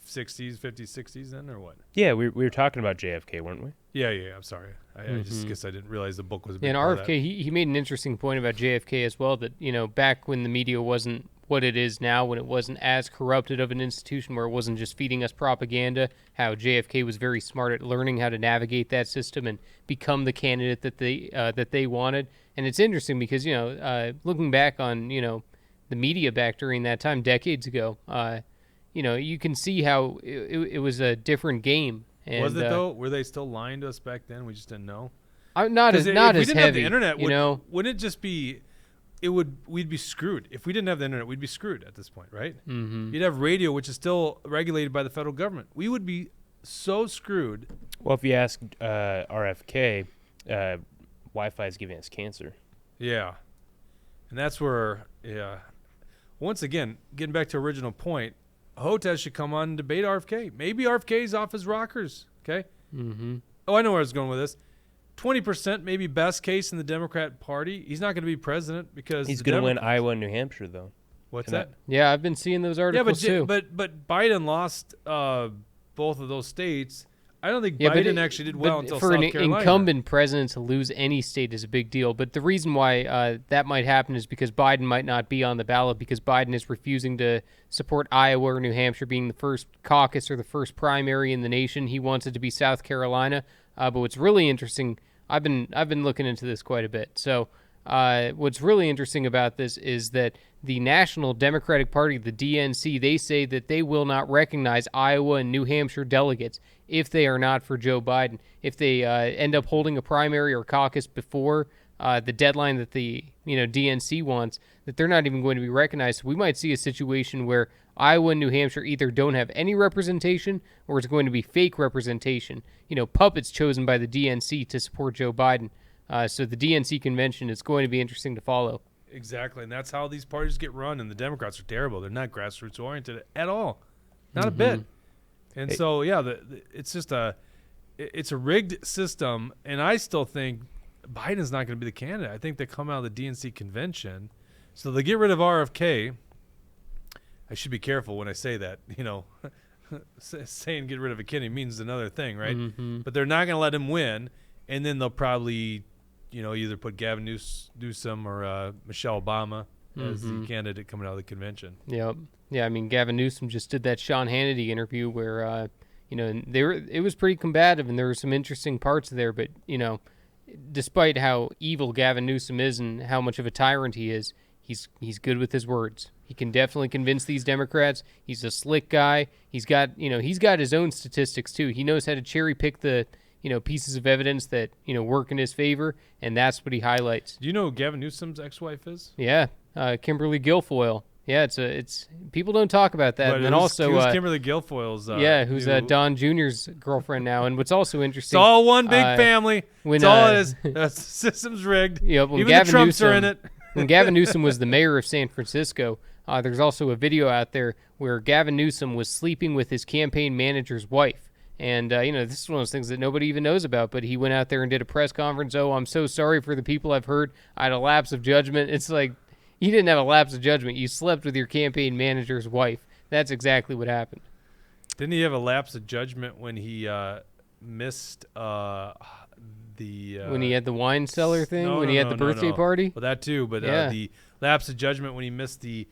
60s, 50s, 60s, then, or what? Yeah, we were talking about JFK, weren't we? Yeah. I'm sorry. I just guess I didn't realize the book was. A big And part of that. RFK, he made an interesting point about JFK as well. That back when the media wasn't what it is now, when it wasn't as corrupted of an institution, where it wasn't just feeding us propaganda, how JFK was very smart at learning how to navigate that system and become the candidate that they wanted. And it's interesting because looking back on the media back during that time, decades ago, you can see how it was a different game. And, was it though? Were they still lying to us back then? We just didn't know. Not as if heavy. we didn't have the internet, wouldn't it just be? We'd be screwed. If we didn't have the internet, we'd be screwed at this point, right? Mm-hmm. You'd have radio, which is still regulated by the federal government. We would be so screwed. Well, if you ask RFK, Wi-Fi is giving us cancer. Yeah, and that's where Once again, getting back to original point, Hotez should come on and debate RFK. Maybe RFK's off his rockers. Okay. Mm-hmm. Oh, I know where I was going with this. 20%, maybe best case in the Democrat Party. He's not going to be president because he's going to win Iowa and New Hampshire, though. What's that? Yeah, I've been seeing those articles too. But Biden lost both of those states. I don't think Biden actually did well until for South an Carolina. incumbent president to lose any state is a big deal. But the reason why that might happen is because Biden might not be on the ballot because Biden is refusing to support Iowa or New Hampshire being the first caucus or the first primary in the nation. He wants it to be South Carolina. But what's really interesting, I've been looking into this quite a bit. So what's really interesting about this is that the National Democratic Party, the DNC, they say that they will not recognize Iowa and New Hampshire delegates if they are not for Joe Biden. If they end up holding a primary or caucus before the deadline that the DNC wants, that they're not even going to be recognized. So we might see a situation where Iowa and New Hampshire either don't have any representation or it's going to be fake representation. Puppets chosen by the DNC to support Joe Biden. So the DNC convention is going to be interesting to follow. Exactly, and that's how these parties get run, and the Democrats are terrible. They're not grassroots-oriented at all. Not a bit. And so, yeah, it's just it's a rigged system, and I still think Biden's not going to be the candidate. I think they come out of the DNC convention, so they get rid of RFK. I should be careful when I say that. Saying get rid of a kidney means another thing, right? Mm-hmm. But they're not going to let him win, and then they'll probably, either put Gavin Newsom or Michelle Obama as the candidate coming out of the convention. Yep. Yeah, I mean, Gavin Newsom just did that Sean Hannity interview where, it was pretty combative, and there were some interesting parts there. But despite how evil Gavin Newsom is and how much of a tyrant he is, he's good with his words. He can definitely convince these Democrats. He's a slick guy. He's got his own statistics too. He knows how to cherry pick the pieces of evidence that work in his favor, and that's what he highlights. Do you know who Gavin Newsom's ex-wife is? Yeah, Kimberly Guilfoyle. Yeah, it's people don't talk about that. But and also, who's Kimberly Guilfoyle's? Who's Don Jr.'s girlfriend now. And what's also interesting, it's all one big family. That's all it is. The system's rigged. Yeah, even the Trumps are in it. When Gavin Newsom was the mayor of San Francisco, there's also a video out there where Gavin Newsom was sleeping with his campaign manager's wife. And, this is one of those things that nobody even knows about, but he went out there and did a press conference. Oh, I'm so sorry for the people I've hurt. I had a lapse of judgment. It's like, you didn't have a lapse of judgment. You slept with your campaign manager's wife. That's exactly what happened. Didn't he have a lapse of judgment when he missed the... when he had the wine cellar thing? When he had the birthday party? Well, that too, but the lapse of judgment when he missed the...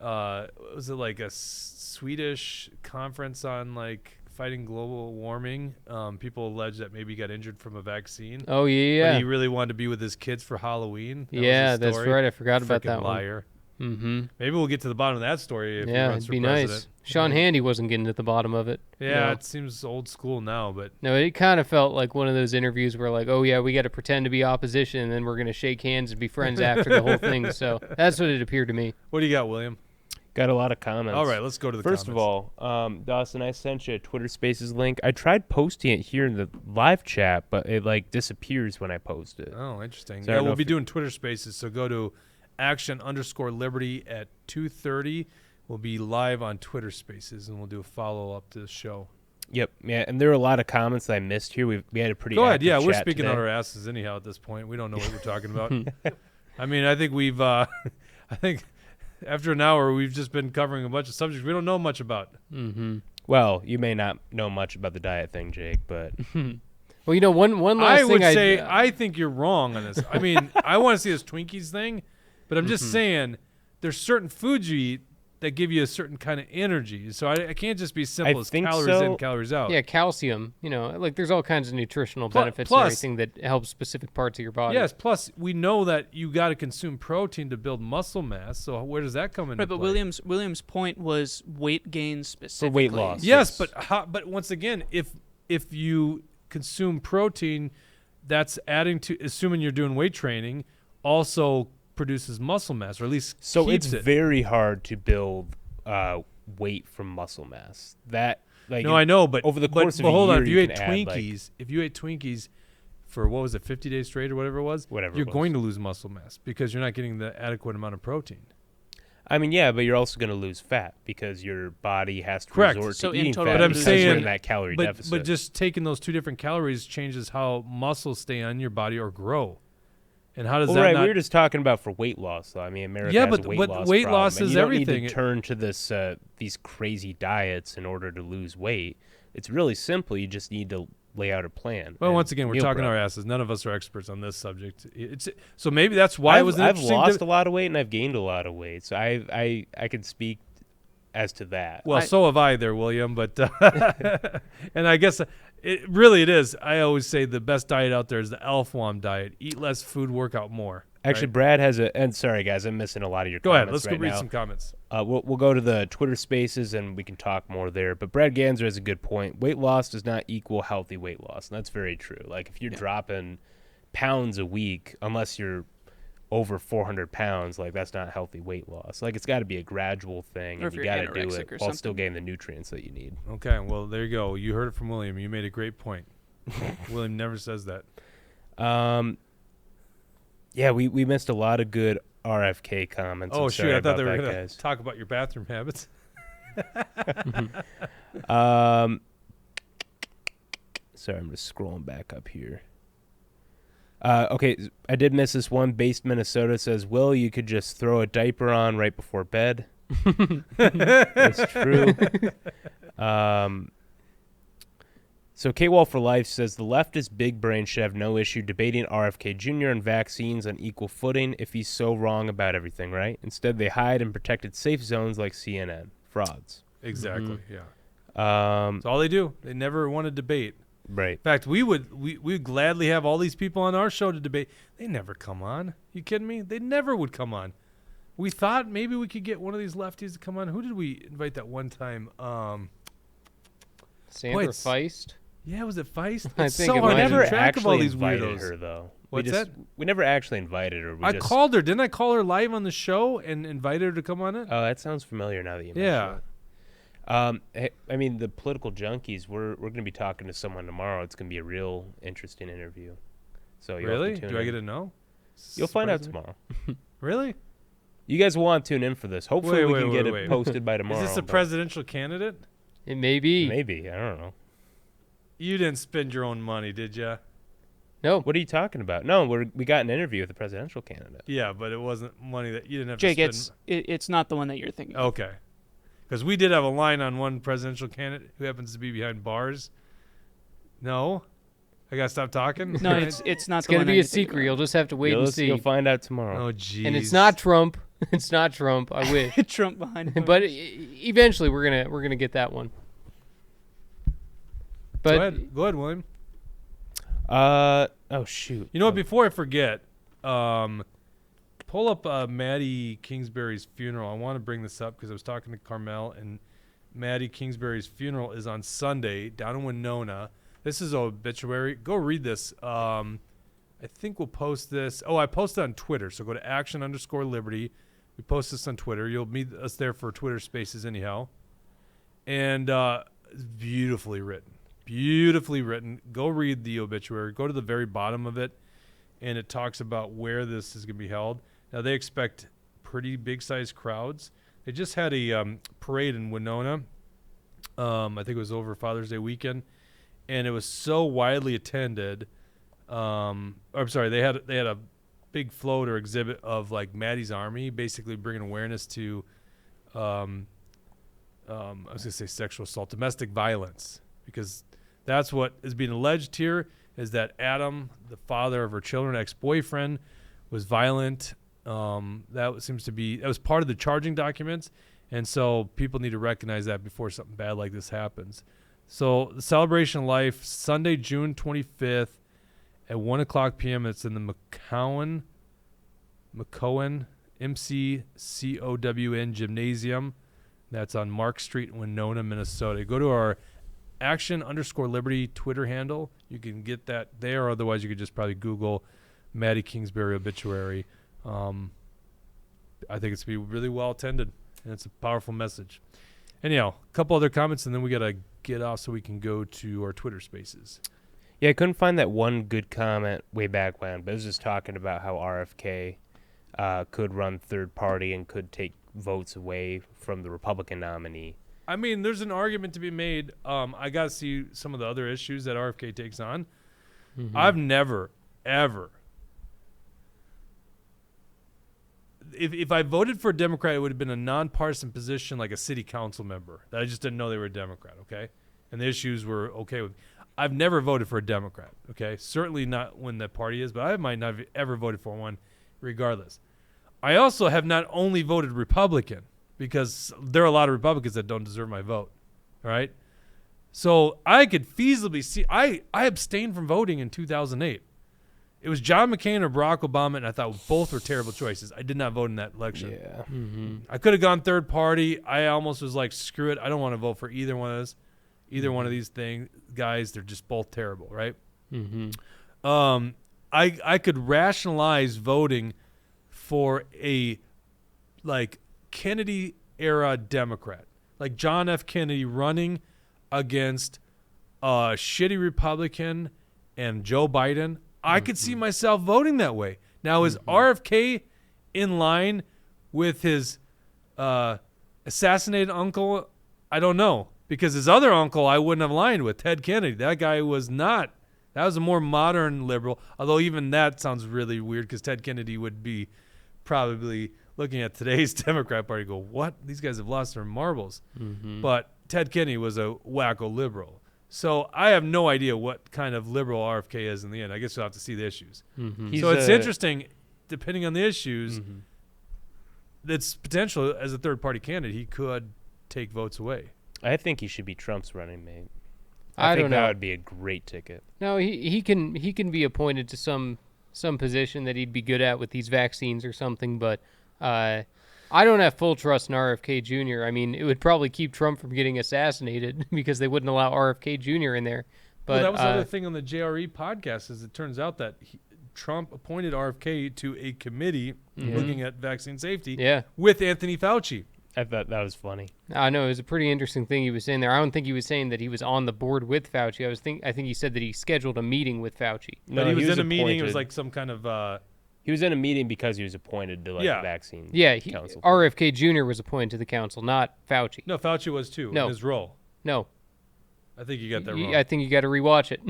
was it like a Swedish conference on fighting global warming? People allege that maybe he got injured from a vaccine. Oh, yeah. But he really wanted to be with his kids for Halloween. That's right. I forgot about that liar. one. Mm-hmm. Maybe we'll get to the bottom of that story if he runs it'd for be president. nice. Sean Hannity wasn't getting to the bottom of it. Yeah, it seems old school now, but... No, it kind of felt like one of those interviews where oh, yeah, we got to pretend to be opposition, and then we're going to shake hands and be friends after the whole thing. So that's what it appeared to me. What do you got, William? Got a lot of comments. All right, let's go to the comments. First of all, Dawson, I sent you a Twitter Spaces link. I tried posting it here in the live chat, but it disappears when I post it. Oh, interesting. So yeah, we'll be doing Twitter Spaces, so go to action_liberty at 2:30. We'll be live on Twitter Spaces, and we'll do a follow-up to the show. Yep, yeah, and there are a lot of comments that I missed here. We had a pretty Go ahead, yeah, we're chat speaking today. out our asses anyhow at this point. We don't know what we're talking about. I mean, I think we've, I think after an hour, we've just been covering a bunch of subjects we don't know much about. Mm-hmm. Well, you may not know much about the diet thing, Jake, but... Well, one last thing I would say I think you're wrong on this. I mean, I want to see this Twinkies thing, but I'm just saying there's certain foods you eat that give you a certain kind of energy. So I can't just be simple as calories in, calories out. Yeah, calcium. There's all kinds of nutritional benefits and everything that helps specific parts of your body. Yes, plus we know that you got to consume protein to build muscle mass. So where does that come into play? But William's point was weight gain specifically. For weight loss. Yes, but once again, if you consume protein, that's adding to, assuming you're doing weight training, also produces muscle mass, or at least so keeps it's very hard to build weight from muscle mass. That no, I know, but over the course of a hold year, on. If you ate Twinkies, for what was it, 50 days straight or whatever it was, you're going to lose muscle mass because you're not getting the adequate amount of protein. I mean, yeah, but you're also going to lose fat because your body has to Correct. resort So to in eating total, fat. But I'm because saying you're in that calorie deficit. But just taking those two different calories changes how muscles stay on your body or grow. And how does that right, not... we were just talking about for weight loss, though. I mean, America has a weight loss weight problem, loss and is you don't everything. need to turn to this these crazy diets in order to lose weight. It's really simple. You just need to lay out a plan. Well, once again, we're talking our asses. None of us are experts on this subject. So maybe that's why it was interesting. I've lost a lot of weight and I've gained a lot of weight, so I can speak as to that. Well, so have I there, William. But and I guess it is. I always say the best diet out there is the Alfwam diet. Eat less food, work out more. Actually, right? Brad has and sorry guys, I'm missing a lot of your comments. Go ahead, let's right go read now. some comments. We'll go to the Twitter Spaces and we can talk more there. But Brad Ganser has a good point. Weight loss does not equal healthy weight loss, and that's very true. Like if you're dropping pounds a week, unless you're over 400 pounds, like that's not healthy weight loss. Like it's got to be a gradual thing, and you got to do it while still getting the nutrients that you need. Okay, well there you go. You heard it from William. You made a great point. William never says that. Yeah, we missed a lot of good RFK comments. Oh, shoot. I thought they were going to talk about your bathroom habits. Sorry, I'm just scrolling back up here. Okay, I did miss this one. Based Minnesota says, Will, you could just throw a diaper on right before bed. That's true. So K-Wall for Life says, the leftist big brain should have no issue debating RFK Jr. and vaccines on equal footing if he's so wrong about everything, right? Instead, they hide in protected safe zones like CNN. Frauds. Exactly, yeah. That's all they do. They never want to debate. Right. In fact, we would gladly have all these people on our show to debate. They never come on. You kidding me? They never would come on. We thought maybe we could get one of these lefties to come on. Who did we invite that one time? Sandra Feist? Yeah, was it Feist? I It's think so it hard might to be. keep track of all actually these invited weirdos. her, though. What's that? We never actually invited her. I called her. Didn't I call her live on the show and invited her to come on it? Oh, that sounds familiar now that you mention Yeah. it. I mean, the political junkies, we're going to be talking to someone tomorrow. It's going to be a real interesting interview. So you'll Really? have to tune Do I in. get to know? You'll find out Surprising. tomorrow. Really? You guys want to tune in for this. Hopefully we can get it posted by tomorrow. Is this a but presidential candidate? It may be. Maybe. I don't know. You didn't spend your own money, did you? No. What are you talking about? No, we got an interview with the presidential candidate. Yeah, but it wasn't money that you didn't have Jake, to spend. it's not the one that you're thinking of. Okay. Because we did have a line on one presidential candidate who happens to be behind bars. No? I got to stop talking? No, it's not It's the going one to that be you're a thinking secret. of. You'll just have to wait and see. You'll find out tomorrow. Oh, jeez. And it's not Trump. It's not Trump. I wish. Trump behind him. But eventually we're gonna get that one. But Go ahead, William. Oh, shoot. You know what? Before I forget, pull up Maddie Kingsbury's funeral. I want to bring this up because I was talking to Carmel, and Maddie Kingsbury's funeral is on Sunday down in Winona. This is an obituary. Go read this. I think we'll post this. Oh, I posted on Twitter. So go to action_liberty. We post this on Twitter. You'll meet us there for Twitter Spaces anyhow. And it's beautifully written. Beautifully written. Go read the obituary. Go to the very bottom of it, and it talks about where this is going to be held. Now, they expect pretty big-sized crowds. They just had a parade in Winona. I think it was over Father's Day weekend, and it was so widely attended. I'm sorry, they had a big float or exhibit of like Maddie's Army, basically bringing awareness to, I was gonna say sexual assault, domestic violence, because that's what is being alleged here is that Adam, the father of her children, ex-boyfriend, was violent. That was part of the charging documents, and so people need to recognize that before something bad like this happens. So the Celebration of Life, Sunday, June 25th at 1:00 p.m. It's in the McCowan MCCOWN Gymnasium. That's on Mark Street in Winona, Minnesota. Go to our action_liberty Twitter handle. You can get that there. Otherwise, you could just probably Google Maddie Kingsbury obituary. I think it's going to be really well attended, and it's a powerful message. Anyhow, a couple other comments, and then we got to get off so we can go to our Twitter Spaces. Yeah, I couldn't find that one good comment way back when, but it was just talking about how RFK could run third party and could take votes away from the Republican nominee. I mean, there's an argument to be made. I got to see some of the other issues that RFK takes on. Mm-hmm. I've never, ever. If I voted for a Democrat, it would have been a nonpartisan position like a city council member that I just didn't know they were a Democrat, okay? And the issues were okay with. I've never voted for a Democrat, okay? Certainly not when that party is, but I might not have ever voted for one regardless. I also have not only voted Republican because there are a lot of Republicans that don't deserve my vote, all right? So I could feasibly see – I abstained from voting in 2008. It was John McCain or Barack Obama, and I thought both were terrible choices. I did not vote in that election. Yeah. Mm-hmm. I could have gone third party. I almost was like, screw it. I don't want to vote for either one of those. Either one of these guys, they're just both terrible, right? Mm-hmm. I could rationalize voting for a like Kennedy era Democrat, like John F. Kennedy running against a shitty Republican and Joe Biden. I could see myself voting that way. Now, is RFK in line with his assassinated uncle? I don't know. because his other uncle I wouldn't have aligned with, Ted Kennedy. That guy was not. That was a more modern liberal, although even that sounds really weird because Ted Kennedy would be probably looking at today's Democrat Party go, what? These guys have lost their marbles. Mm-hmm. But Ted Kennedy was a wacko liberal. So I have no idea what kind of liberal RFK is in the end. I guess you'll have to see the issues. Mm-hmm. So it's interesting, depending on the issues, that's potential as a third-party candidate. He could take votes away. I think he should be Trump's running mate. I think don't know. that would be a great ticket. No, he can be appointed to some position that he'd be good at with these vaccines or something, but I don't have full trust in RFK Jr. I mean, it would probably keep Trump from getting assassinated because they wouldn't allow RFK Jr. in there. But Well, that was the other thing on the JRE podcast is it turns out that Trump appointed RFK to a committee looking at vaccine safety with Anthony Fauci. I thought that was funny. I know it was a pretty interesting thing he was saying there. I don't think he was saying that he was on the board with Fauci. I think he said that he scheduled a meeting with Fauci. No, he was in a meeting. It was like some kind of. He was in a meeting because he was appointed to the vaccine. Yeah, council. RFK Jr. was appointed to the council, not Fauci. No, Fauci was too. In his role. No. I think you got that wrong. I think you got to rewatch it.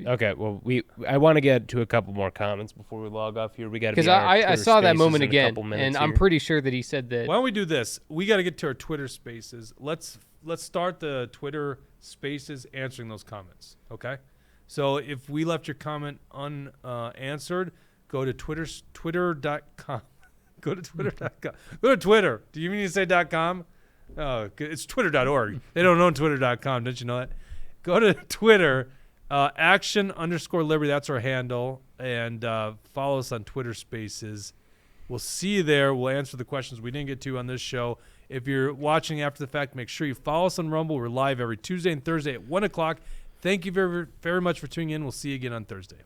Okay, well, I want to get to a couple more comments before we log off here. We got to because I saw that moment again, and I'm pretty sure that he said that. Why don't we do this? We got to get to our Twitter Spaces. Let's start the Twitter Spaces answering those comments. Okay, so if we left your comment unanswered, go to twitter.com. Go to twitter.com. Go to Twitter. Do you mean to say .com? Oh, it's twitter.org. They don't own twitter.com. Didn't you know that? Go to Twitter, action_liberty. That's our handle. And follow us on Twitter Spaces. We'll see you there. We'll answer the questions we didn't get to on this show. If you're watching after the fact, make sure you follow us on Rumble. We're live every Tuesday and Thursday at 1 o'clock. Thank you very, very much for tuning in. We'll see you again on Thursday.